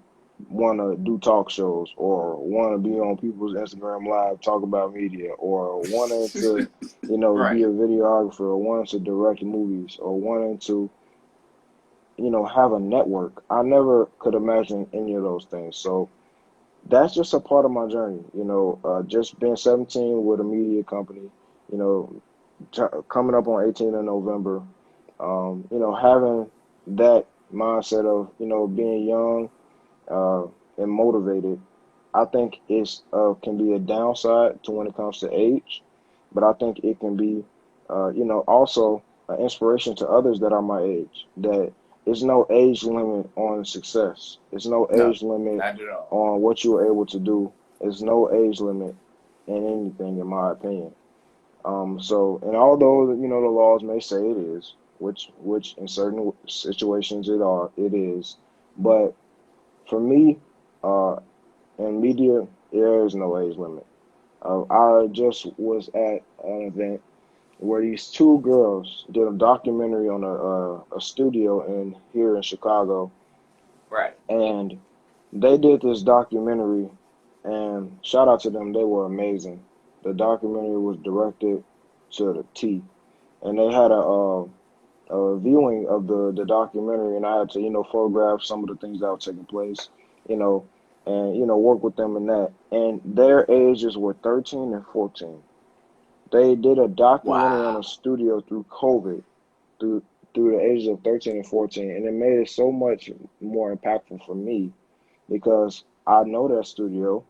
want to do talk shows or want to be on people's Instagram live, talk about media, or wanting to, be Right. a videographer, or wanting to direct movies, or wanting to, have a network. I never could imagine any of those things. So that's just a part of my journey, just being 17 with a media company, you know, coming up on 18 in November, having that mindset of, being young uh, and motivated. I think it's can be a downside to when it comes to age, but I think it can be, also an inspiration to others that are my age. That there's no age limit on success. There's no No, age limit not at all. on what you are able to do. There's no age limit in anything, in my opinion. And although the laws may say it is, which in certain situations it is, but for me, uh, in media, there is no age limit. I just was at an event where these two girls did a documentary on a studio here in Chicago, Right. and they did this documentary, and shout out to them, they were amazing. The documentary was directed to the T, and they had a viewing of the documentary, and I had to photograph some of the things that were taking place, you know, and work with them in that. And their ages were 13 and 14. They did a documentary on a Wow. studio through COVID, through through the ages of 13 and 14, and it made it so much more impactful for me because I know that studio,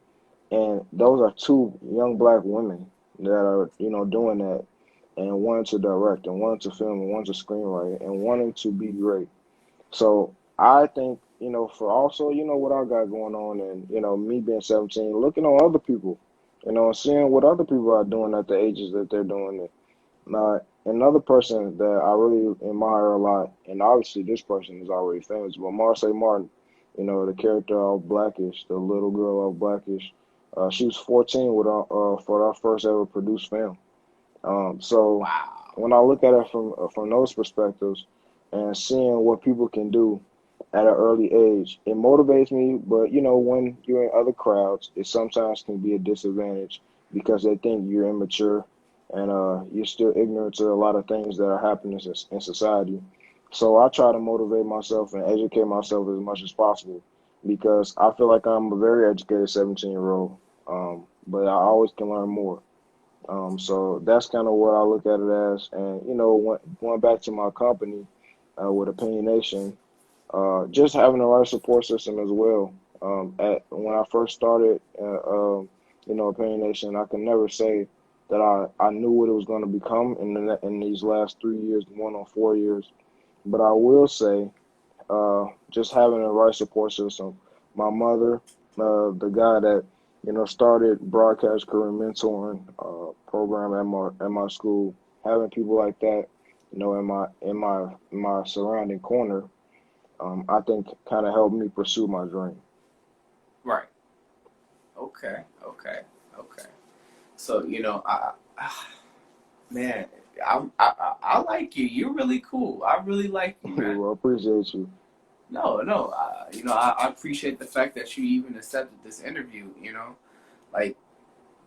and those are two young black women that are doing that and wanting to direct and wanting to film and wanting to screenwrite and wanting to be great. So I think, for also, what I got going on and, me being 17, looking on other people, and seeing what other people are doing at the ages that they're doing it. Another person that I really admire a lot, and obviously this person is already famous, but Marseille Martin, the character of Blackish, the little girl of Blackish, she was 14 for our first ever produced film. So Wow. when I look at it from those perspectives and seeing what people can do at an early age, it motivates me. But when you're in other crowds, it sometimes can be a disadvantage because they think you're immature and you're still ignorant to a lot of things that are happening in society. So I try to motivate myself and educate myself as much as possible because I feel like I'm a very educated 17-year-old, but I always can learn more. So that's kind of what I look at it as. And, going back to my company with Opinionation, just having the right support system as well. When I first started, Opinionation, I can never say that I knew what it was going to become in these last 3 years, going on 4 years. But I will say, just having the right support system. My mother, the guy that started broadcast career mentoring program at my school, having people like that, in my surrounding corner, I think kind of helped me pursue my dream. Right. Okay. Okay. Okay. So man, I like you. You're really cool. I really like you, man. Well, I appreciate you. No, no. I appreciate the fact that you even accepted this interview. Like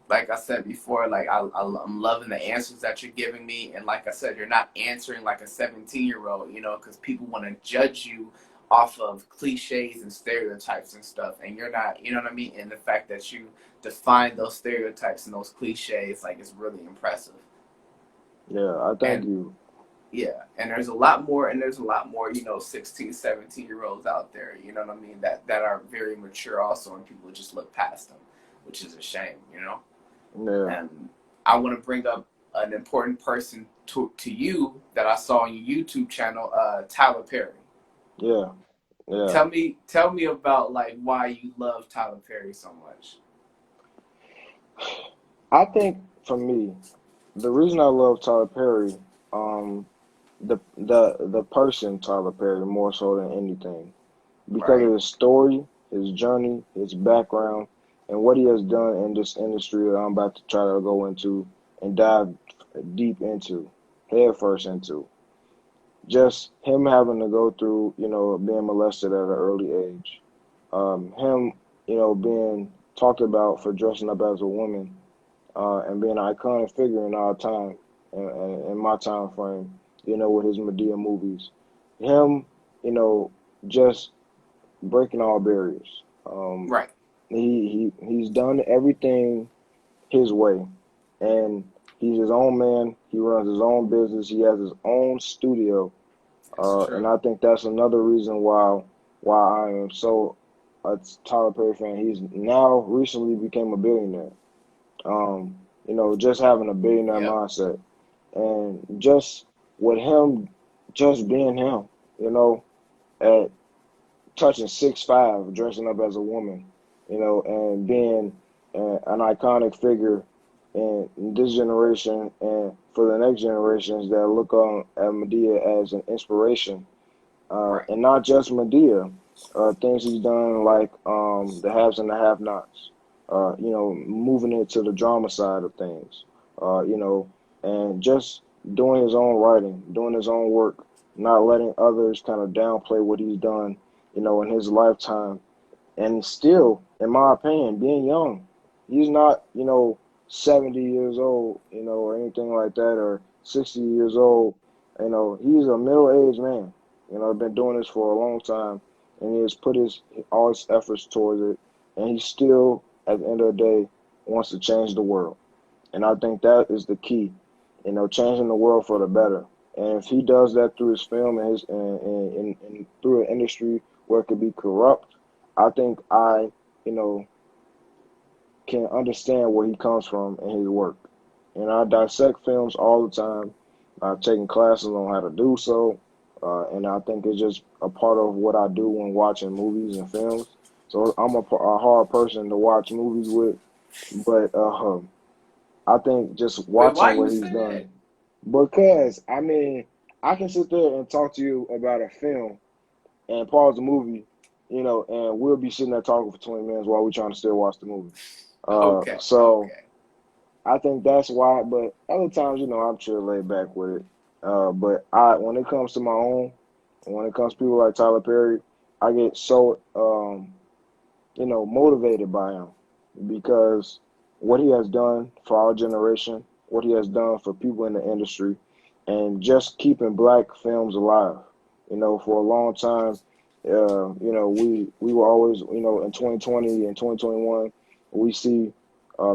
like I said before, like I'm loving the answers that you're giving me, and like I said, you're not answering like a 17-year-old, because people want to judge you off of cliches and stereotypes and stuff, and you're not, you know what I mean? And the fact that you define those stereotypes and those cliches, like, it's really impressive. Yeah, I thank And you. yeah, and there's a lot more, 16, 17-year-olds out there, you know what I mean, that are very mature also, and people just look past them, which is a shame. Yeah, And I want to bring up an important person to you that I saw on your YouTube channel, Tyler Perry. yeah, yeah. Tell me about like why you love Tyler Perry so much. I think for me, the reason I love Tyler Perry, um, the person Tyler Perry more so than anything, because of Right. his story. his journey, his background, and what he has done in this industry that I'm about to try to go into and dive deep into, head first into. Just him having to go through, being molested at an early age. Him, being talked about for dressing up as a woman, and being an iconic figure in our time, in my time frame, with his Medea movies. Him, just breaking all barriers. Right. He's done everything his way, and he's his own man. He runs his own business. He has his own studio, and I think that's another reason why I am so a Tyler Perry fan. He's now recently became a billionaire. Just having a billionaire mindset, and just with him, just being him, at touching 6'5", dressing up as a woman, and being an iconic figure in this generation and for the next generations that look on at Medea as an inspiration, and not just Medea, things he's done like the Haves and the Have-Nots, moving into the drama side of things, and just doing his own writing, doing his own work, not letting others kind of downplay what he's done, in his lifetime. And still, in my opinion, being young, he's not, 70 years old, or anything like that, or 60 years old. He's a middle-aged man, been doing this for a long time, and he has put all his efforts towards it, and he still, at the end of the day, wants to change the world. And I think that is the key, changing the world for the better. And if he does that through his film and and through an industry where it could be corrupt, I think I, can understand where he comes from in his work. And I dissect films all the time. I've taken classes on how to do so, and I think it's just a part of what I do when watching movies and films. So I'm a hard person to watch movies with, but I think just watching what he's done. Because, I can sit there and talk to you about a film and pause the movie, and we'll be sitting there talking for 20 minutes while we're trying to still watch the movie. So I think that's why, but other times, I'm chill laid back with it. But when it comes to my own, when it comes to people like Tyler Perry, I get so, motivated by him because what he has done for our generation, what he has done for people in the industry, and just keeping black films alive. For a long time, we were always, in 2020 and 2021, we see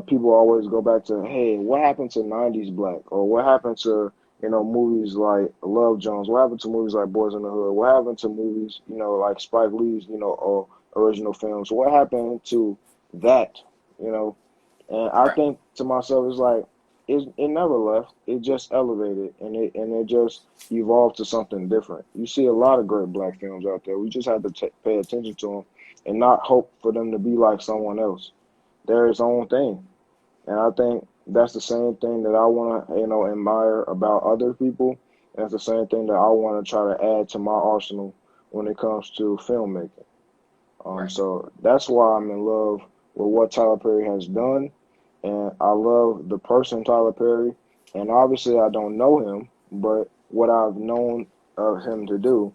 people always go back to, hey, what happened to 90s black? Or what happened to, movies like Love Jones? What happened to movies like Boys in the Hood? What happened to movies, like Spike Lee's, or original films? What happened to that, And I think to myself, it's like, it never left. It just elevated, and it just evolved to something different. You see a lot of great black films out there. We just have to pay attention to them and not hope for them to be like someone else. They're his own thing. And I think that's the same thing that I want to, admire about other people. And that's the same thing that I want to try to add to my arsenal when it comes to filmmaking. So that's why I'm in love with what Tyler Perry has done. And I love the person Tyler Perry. And obviously I don't know him, but what I've known of him to do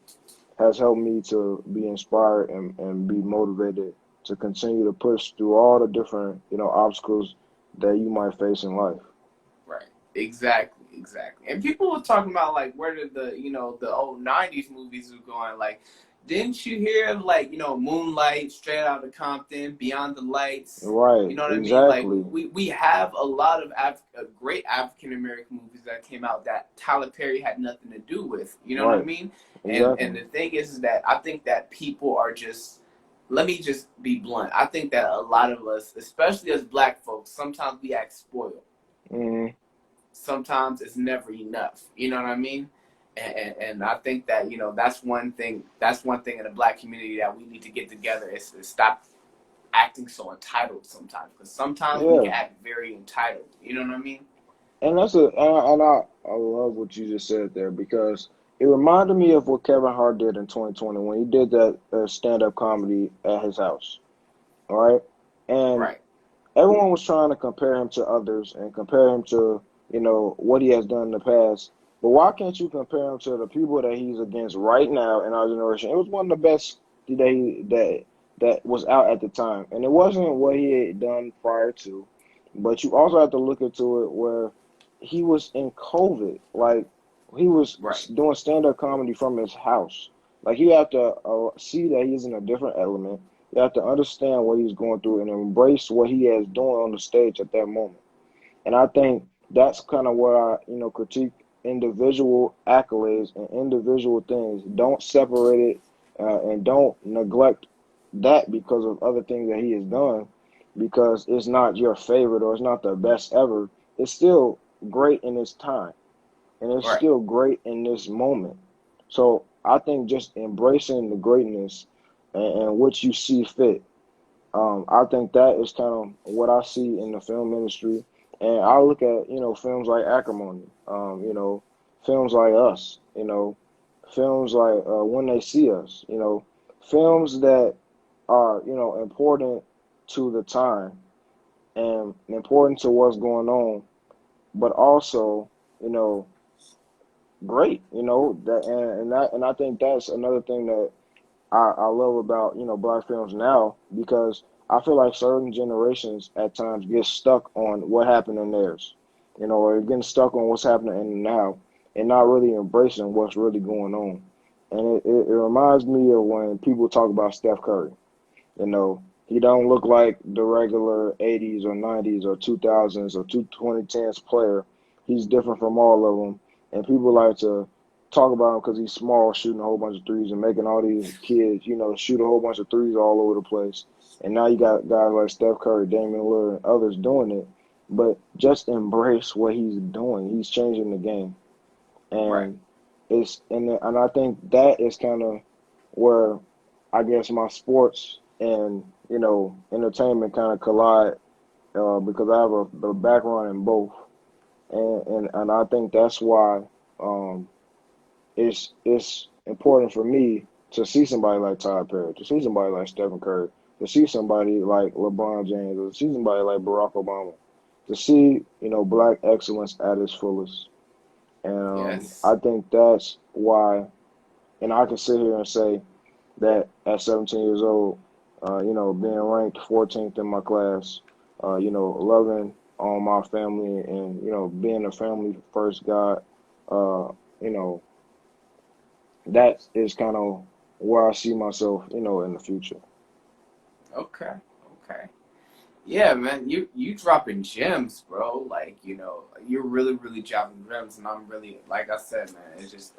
has helped me to be inspired and be motivated to continue to push through all the different, obstacles that you might face in life. Right. Exactly. And people were talking about, like, where did the old 90s movies were going. Like, didn't you hear of, like, Moonlight, Straight Outta Compton, Beyond the Lights? Right. You know what I exactly. mean? Like, we have a lot of great African-American movies that came out that Tyler Perry had nothing to do with. You know what I mean? Exactly. And the thing is that I think that people are just, let me just be blunt. I think that a lot of us, especially as black folks, sometimes we act spoiled. Mm-hmm. Sometimes it's never enough. You know what I mean? And I think that, that's one thing in the black community that we need to get together is to stop acting so entitled sometimes. Because sometimes we can act very entitled. You know what I mean? And I love what you just said there, because It reminded me of what Kevin Hart did in 2020 when he did that stand-up comedy at his house. All right, and Right. everyone was trying to compare him to others and compare him to, what he has done in the past. But why can't you compare him to the people that he's against right now in our generation? It was one of the best that was out at the time, and it wasn't what he had done prior to. But you also have to look into it where he was in COVID, like he was Right. doing stand-up comedy from his house. Like you have to see that he's in a different element. You have to understand what he's going through and embrace what he is doing on the stage at that moment. And I think that's kind of where I, critique individual accolades and individual things. Don't separate it and don't neglect that because of other things that he has done because it's not your favorite or it's not the best ever. It's still great in its time and it's Right. still great in this moment. So I think just embracing the greatness and what you see fit. I think that is kind of what I see in the film industry. And I look at, films like Acrimony, films like Us, films like When They See Us, films that are, important to the time and important to what's going on, but also, you know, great, and I think that's another thing that I love about, black films now because I feel like certain generations at times get stuck on what happened in theirs, or getting stuck on what's happening in the now and not really embracing what's really going on. And it reminds me of when people talk about Steph Curry. He don't look like the regular 80s or 90s or 2000s or 2010s player. He's different from all of them. And people like to talk about him because he's small, shooting a whole bunch of threes and making all these kids, shoot a whole bunch of threes all over the place. And now you got guys like Steph Curry, Damian Lillard, and others doing it. But just embrace what he's doing. He's changing the game. Right. And and I think that is kind of where I guess my sports and entertainment kind of collide because I have a background in both, and I think that's why um, it's important for me to see somebody like Todd Perry, to see somebody like Stephen Curry, to see somebody like LeBron James, or to see somebody like Barack Obama, to see black excellence at its fullest, and Yes. I think that's why, and I can sit here and say that at 17 years old, being ranked 14th in my class, loving all my family and, being a family first guy, you know, that is kind of where I see myself, in the future. Okay. Okay. Yeah, man, you dropping gems, bro. Like, you're really, really dropping gems, and I'm really, like I said, man, it's just,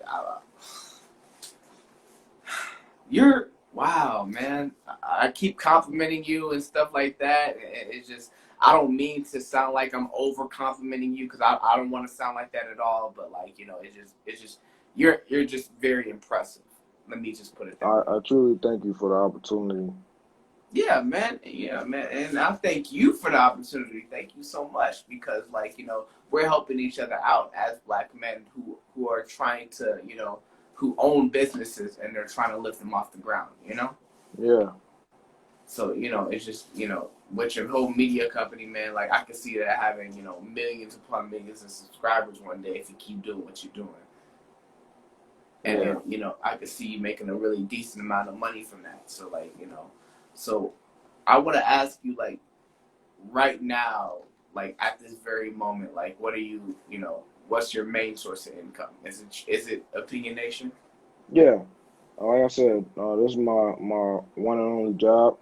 you're, wow, man. I keep complimenting you and stuff like that. It's just, I don't mean to sound like I'm over complimenting you because I don't want to sound like that at all. But like, it's just, you're just very impressive. Let me just put it that way. I truly thank you for the opportunity. Yeah, man. Yeah, man. And I thank you for the opportunity. Thank you so much because, like, we're helping each other out as black men who are trying to, who own businesses and they're trying to lift them off the ground. Yeah, So, it's just, with your whole media company, man, like, I can see that having, millions upon millions of subscribers one day if you keep doing what you're doing. And, yeah. I could see you making a really decent amount of money from that. So, like, so I want to ask you, like, right now, like, at this very moment, like, what are you, what's your main source of income? Is it Opinionation? Yeah. Like I said, this is my one and only job.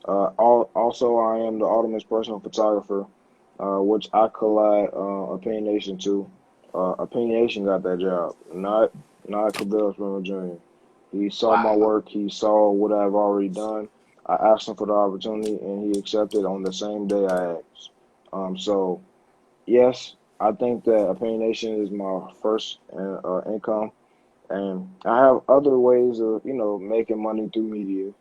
Also, I am the ultimate personal photographer, which I collide Opinionation to. Opinionation got that job, not Cabell Springer Jr. He saw my Wow. work. He saw what I've already done. I asked him for the opportunity, and he accepted on the same day I asked. So yes, I think that Opinionation is my first income. And I have other ways of, making money through media,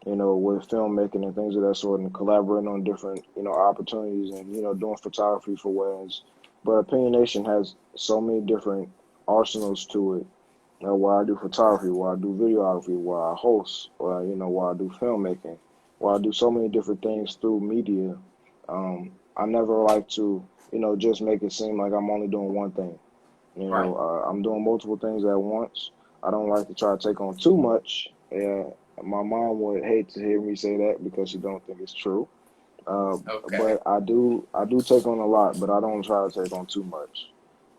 with filmmaking and things of that sort and collaborating on different, opportunities and, doing photography for weddings. But Opinionation has so many different arsenals to it While I do photography, while I do videography, while I host, or while I do filmmaking, while I do so many different things through media. I never like to, just make it seem like I'm only doing one thing. Right. I'm doing multiple things at once. I don't like to try to take on too much. My mom would hate to hear me say that because she don't think it's true. Okay. But I do take on a lot, but I don't try to take on too much.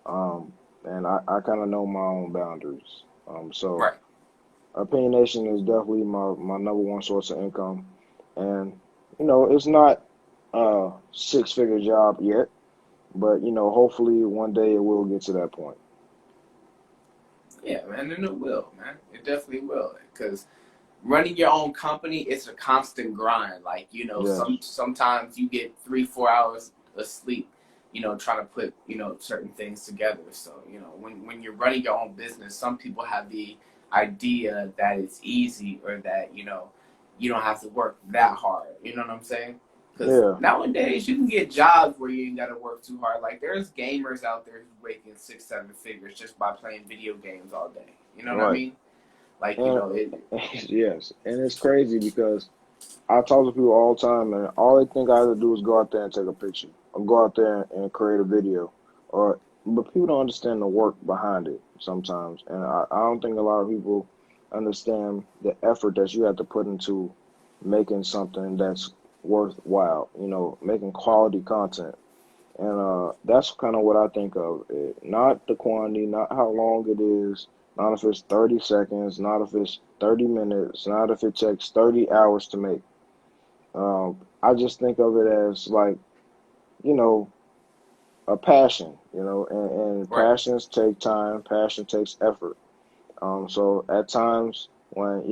Um, and I kind of know my own boundaries. So Right. Opinionation is definitely my number one source of income. And, it's not a six-figure job yet, but, hopefully one day it will get to that point. Yeah, man, and it will, man. It definitely will, because running your own company, it's a constant grind. Like, Yes, sometimes you get 3-4 hours of sleep, trying to put, certain things together. So, when you're running your own business, some people have the idea that it's easy, or that, you don't have to work that hard. You know what I'm saying? Because yeah, nowadays you can get jobs where you ain't got to work too hard. Like, there's gamers out there who's making 6-7 figures just by playing video games all day. You know what I right. mean? Like, And yes, and it's crazy because I talk to people all the time, and all they think I have to do is go out there and take a picture, or go out there and create a video, but people don't understand the work behind it sometimes, and I don't think a lot of people understand the effort that you have to put into making something that's worthwhile, making quality content, and that's kind of what I think of it. Not the quantity, not how long it is, not if it's 30 seconds, not if it's 30 minutes, not if it takes 30 hours to make. I just think of it as like, you know, a passion, and right. passions take time, passion takes effort. So at times when,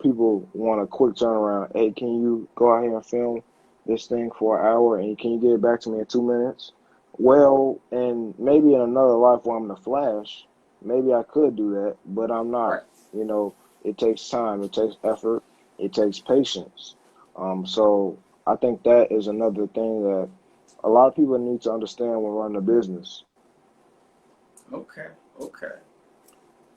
people want a quick turnaround, hey, can you go out here and film this thing for an hour and can you get it back to me in 2 minutes? Well, and maybe in another life where I'm the Flash, maybe I could do that, but I'm not. Right. You know, it takes time, it takes effort, it takes patience. So I think that is another thing that a lot of people need to understand when running a business. Okay. Okay.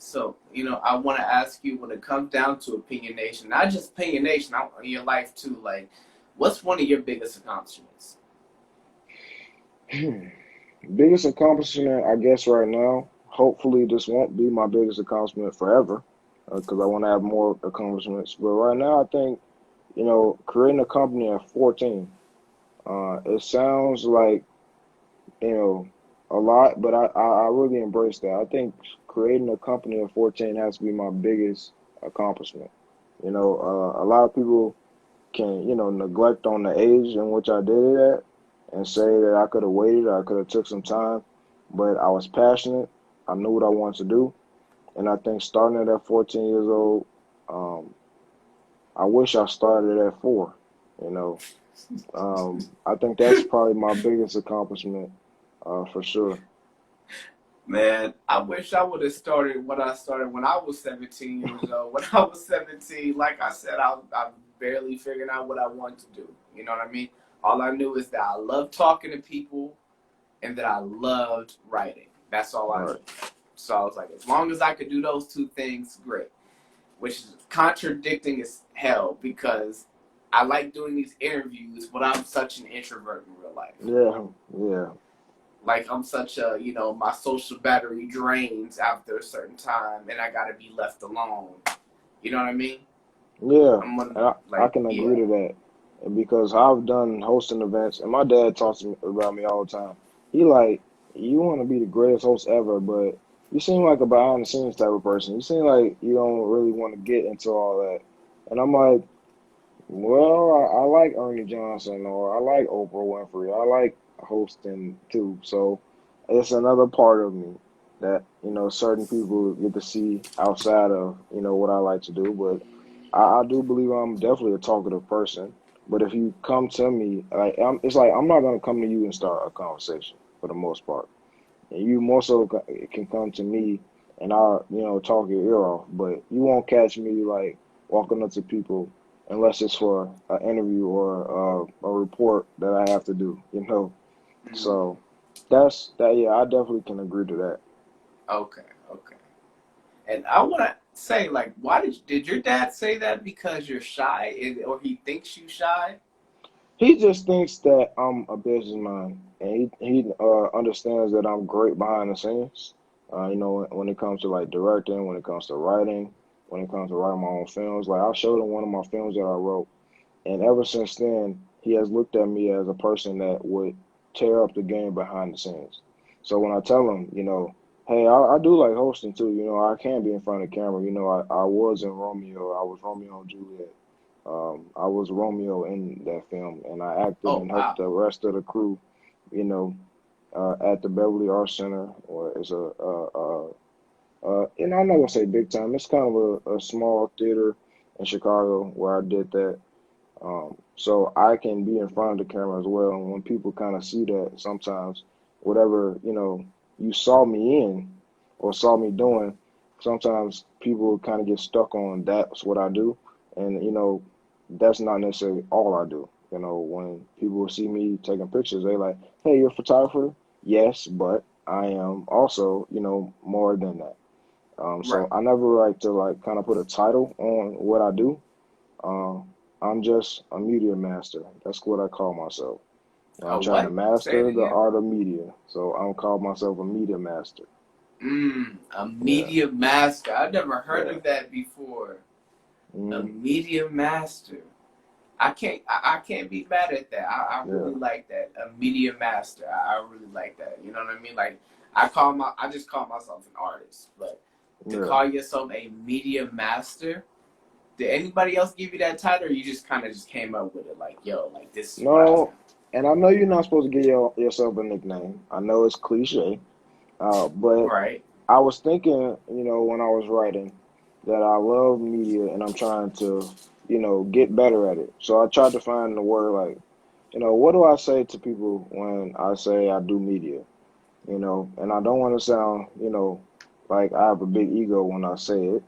So, I want to ask you, when it comes down to opinionation, not just opinionation, in your life too, like, what's one of your biggest accomplishments? Biggest accomplishment, I guess, right now. Hopefully, this won't be my biggest accomplishment forever, because I want to have more accomplishments. But right now, I think, creating a company at 14. It sounds like, you know, a lot, but I really embrace that. I think creating a company at 14 has to be my biggest accomplishment. A lot of people can, neglect on the age in which I did it at and say that I could have waited, I could have took some time, but I was passionate. I knew what I wanted to do, and I think starting it at 14 years old, um, I wish I started at 4. You know, I think that's probably my biggest accomplishment, for sure. Man, I wish I would have started what I started when I was 17 years old. When I was 17, like I said, I barely figured out what I wanted to do. You know what I mean? All I knew is that I loved talking to people and that I loved writing. That's all I knew. Right. So I was like, as long as I could do those two things, great. Which is contradicting as hell, because I like doing these interviews, but I'm such an introvert in real life. Yeah, yeah, Like, I'm such a, my social battery drains after a certain time, and I gotta be left alone. You know what I mean? yeah. I'm gonna, And I like, can agree yeah. to that. And because I've done hosting events, and my dad talks to me about me all the time. He like, you want to be the greatest host ever, but you seem like a behind the scenes type of person. You seem like you don't really want to get into all that. And I'm like, well, I like Ernie Johnson, or I like Oprah Winfrey. I like hosting too. So it's another part of me that, certain people get to see outside of, what I like to do. But I do believe I'm definitely a talkative person. But if you come to me, it's like I'm not gonna come to you and start a conversation for the most part. And you more so can come to me and I'll, talk your ear off. But you won't catch me like walking up to people unless it's for an interview or a report that I have to do. Mm, So that's that. Yeah, I definitely can agree to that. okay, okay. And I want to say, like, why did your dad say that because you're shy, or he thinks you shy? He just thinks that I'm a businessman, and he understands that I'm great behind the scenes. When it comes to like directing, when it comes to writing, when it comes to writing my own films. Like I showed him one of my films that I wrote, and ever since then, he has looked at me as a person that would tear up the game behind the scenes. So when I tell him, hey, I do like hosting too. I can be in front of the camera. I was in Romeo. I was Romeo and Juliet. I was Romeo in that film, and I acted Oh, and helped wow. the rest of the crew, you know, at the Beverly Arts Center, or it's I'm not gonna say big time. It's kind of a small theater in Chicago where I did that. So I can be in front of the camera as well. And when people kind of see that, sometimes whatever, you saw me in or saw me doing, sometimes people kind of get stuck on that's what I do. And, that's not necessarily all I do. When people see me taking pictures, they like, hey, you're a photographer? Yes, but I am also, more than that. So Right. I never like to like kind of put a title on what I do. Um, I'm just a media master. That's what I call myself. I'm trying to What? Say it master the again. art of media. So I'm call myself a media master. A Yeah, media master. I've never heard yeah. of that before. A Mm, media master. I can't be mad at that. I yeah, really like that. A media master. I really like that. You know what I mean? Like I just call myself an artist, but to yeah. call yourself a media master, did anybody else give you that title, or you just kind of just came up with it? Like, yo, like this is what I do. No, and I know you're not supposed to give yourself a nickname. I know it's cliche, but Right. I was thinking, when I was writing, that I love media and I'm trying to, get better at it. So I tried to find the word like, what do I say to people when I say I do media? And I don't want to sound, like I have a big ego when I say it,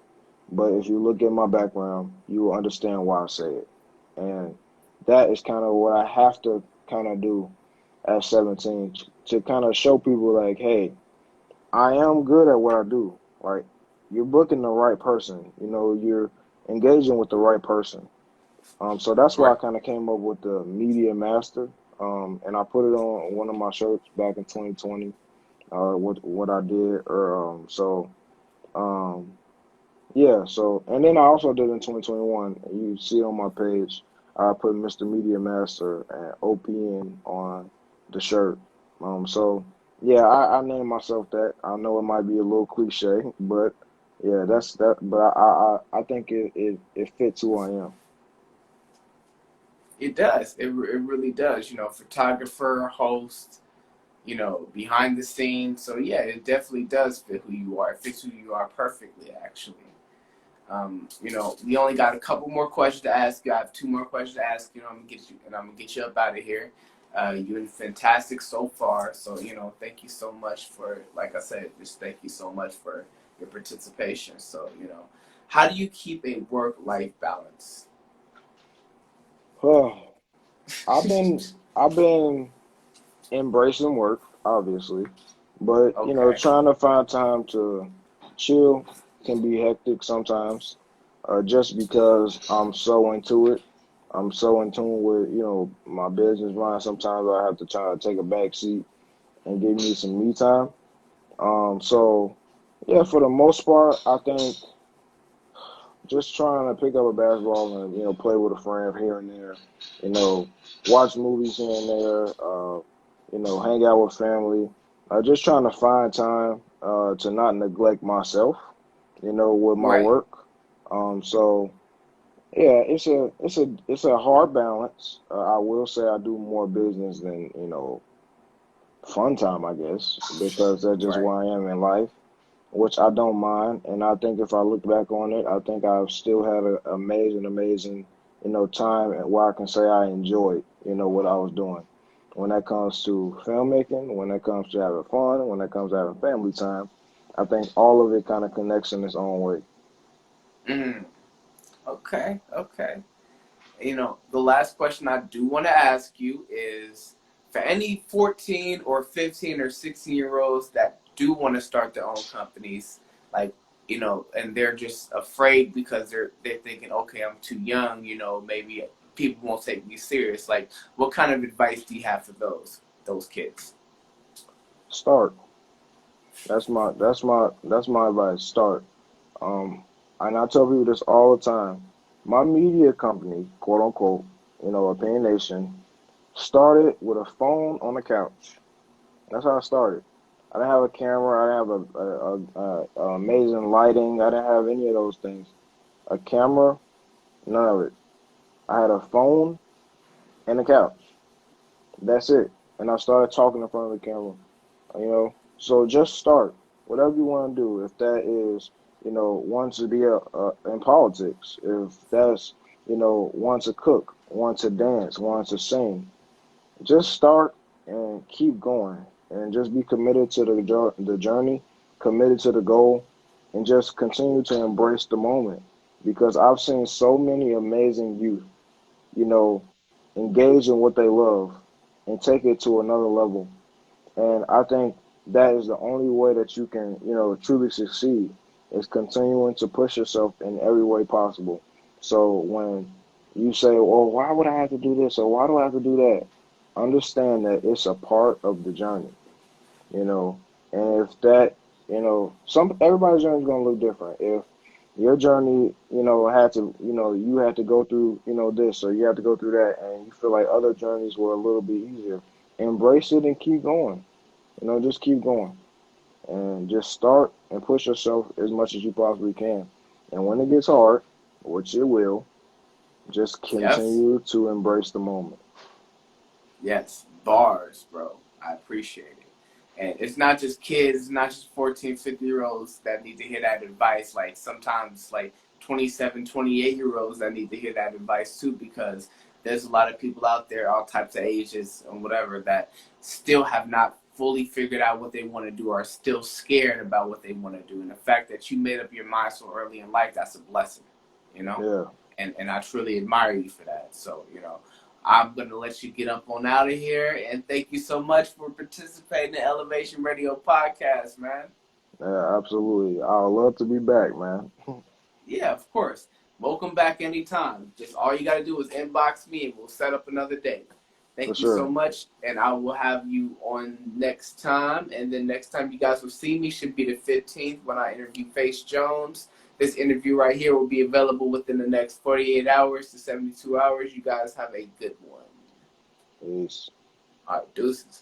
but if you look at my background, you will understand why I say it. And that is kind of what I have to kind of do at 17 to kind of show people like, hey, I am good at what I do. Like, you're booking the right person, you're engaging with the right person. So that's why I Right. kind of came up with the media master. And I put it on one of my shirts back in 2020. What I did, or um, yeah. So and then I also did in 2021. You see on my page, I put Mr. Media Master and OPN on the shirt. So yeah, I named myself that. I know it might be a little cliche, but yeah, that's that. But I think it fits who I am. It does. It really does. Photographer, host, behind the scenes. So yeah, it definitely does fit who you are. It fits who you are perfectly, actually. We only got a couple more questions to ask you. I have two more questions to ask you. I'm gonna get you up out of here. You've been fantastic so far. So thank you so much for, like I said, just thank you so much for your participation. So how do you keep a work-life balance? I've been embracing work, obviously, but Okay. trying to find time to chill can be hectic sometimes. Just because I'm so into it, I'm so in tune with my business mind. Sometimes I have to try to take a back seat and give me some me time. So yeah, for the most part, I think just trying to pick up a basketball and play with a friend here and there, you know, watch movies here and there, hang out with family. Just trying to find time to not neglect myself, with my Right. work. So yeah, it's a hard balance. I will say I do more business than fun time, I guess, because that's just Right. where I am in life, which I don't mind. And I think if I look back on it, I think I've still had an amazing, time and where I can say I enjoyed, what I was doing. When that comes to filmmaking, when it comes to having fun, when it comes to having family time, I think all of it kind of connects in its own way. Mm. Okay. Okay. The last question I do want to ask you is for any 14 or 15 or 16-year-olds that do want to start their own companies, like, you know, and they're just afraid because they're thinking, okay, I'm too young, you know, maybe people won't take me serious. Like, what kind of advice do you have for those kids? Start. That's my advice. Start. Um, and I tell people this all the time. My media company, quote unquote, Opinionation, started with a phone on the couch. That's how I started. I didn't have a camera. I didn't have a amazing lighting. I didn't have any of those things. A camera, none of it. I had a phone and a couch. That's it. And I started talking in front of the camera. So just start. Whatever you want to do. If that is, want to be in politics. If that's, want to cook, want to dance, want to sing. Just start and keep going. And just be committed to the journey, committed to the goal, and just continue to embrace the moment. Because I've seen so many amazing youth, you know, engage in what they love and take it to another level. And I think that is the only way that you can, truly succeed is continuing to push yourself in every way possible. So when you say, well, why would I have to do this or why do I have to do that? Understand that it's a part of the journey, you know. And if that, some everybody's journey is going to look different. If your journey, had to, you had to go through, this or you had to go through that, and you feel like other journeys were a little bit easier, embrace it and keep going. Just keep going and just start and push yourself as much as you possibly can. And when it gets hard, which it will, just Yes. continue to embrace the moment. Yes, bars, bro. I appreciate it. And it's not just kids, it's not just 14, 50-year-olds that need to hear that advice. Like sometimes like 27, 28-year-olds that need to hear that advice too, because there's a lot of people out there, all types of ages and whatever, that still have not fully figured out what they want to do, or are still scared about what they want to do. And the fact that you made up your mind so early in life, that's a blessing, you know? Yeah, And I truly admire you for that. So, I'm going to let you get up on out of here. And thank you so much for participating in the El3vation Radio Podcast, man. yeah, absolutely. I would love to be back, man. Yeah, of course. Welcome back anytime. Just all you got to do is inbox me and we'll set up another day. For Thank you so sure. much. And I will have you on next time. And then next time you guys will see me should be the 15th when I interview Face Jones. This interview right here will be available within the next 48 hours to 72 hours. You guys have a good one. Peace. All right, deuces.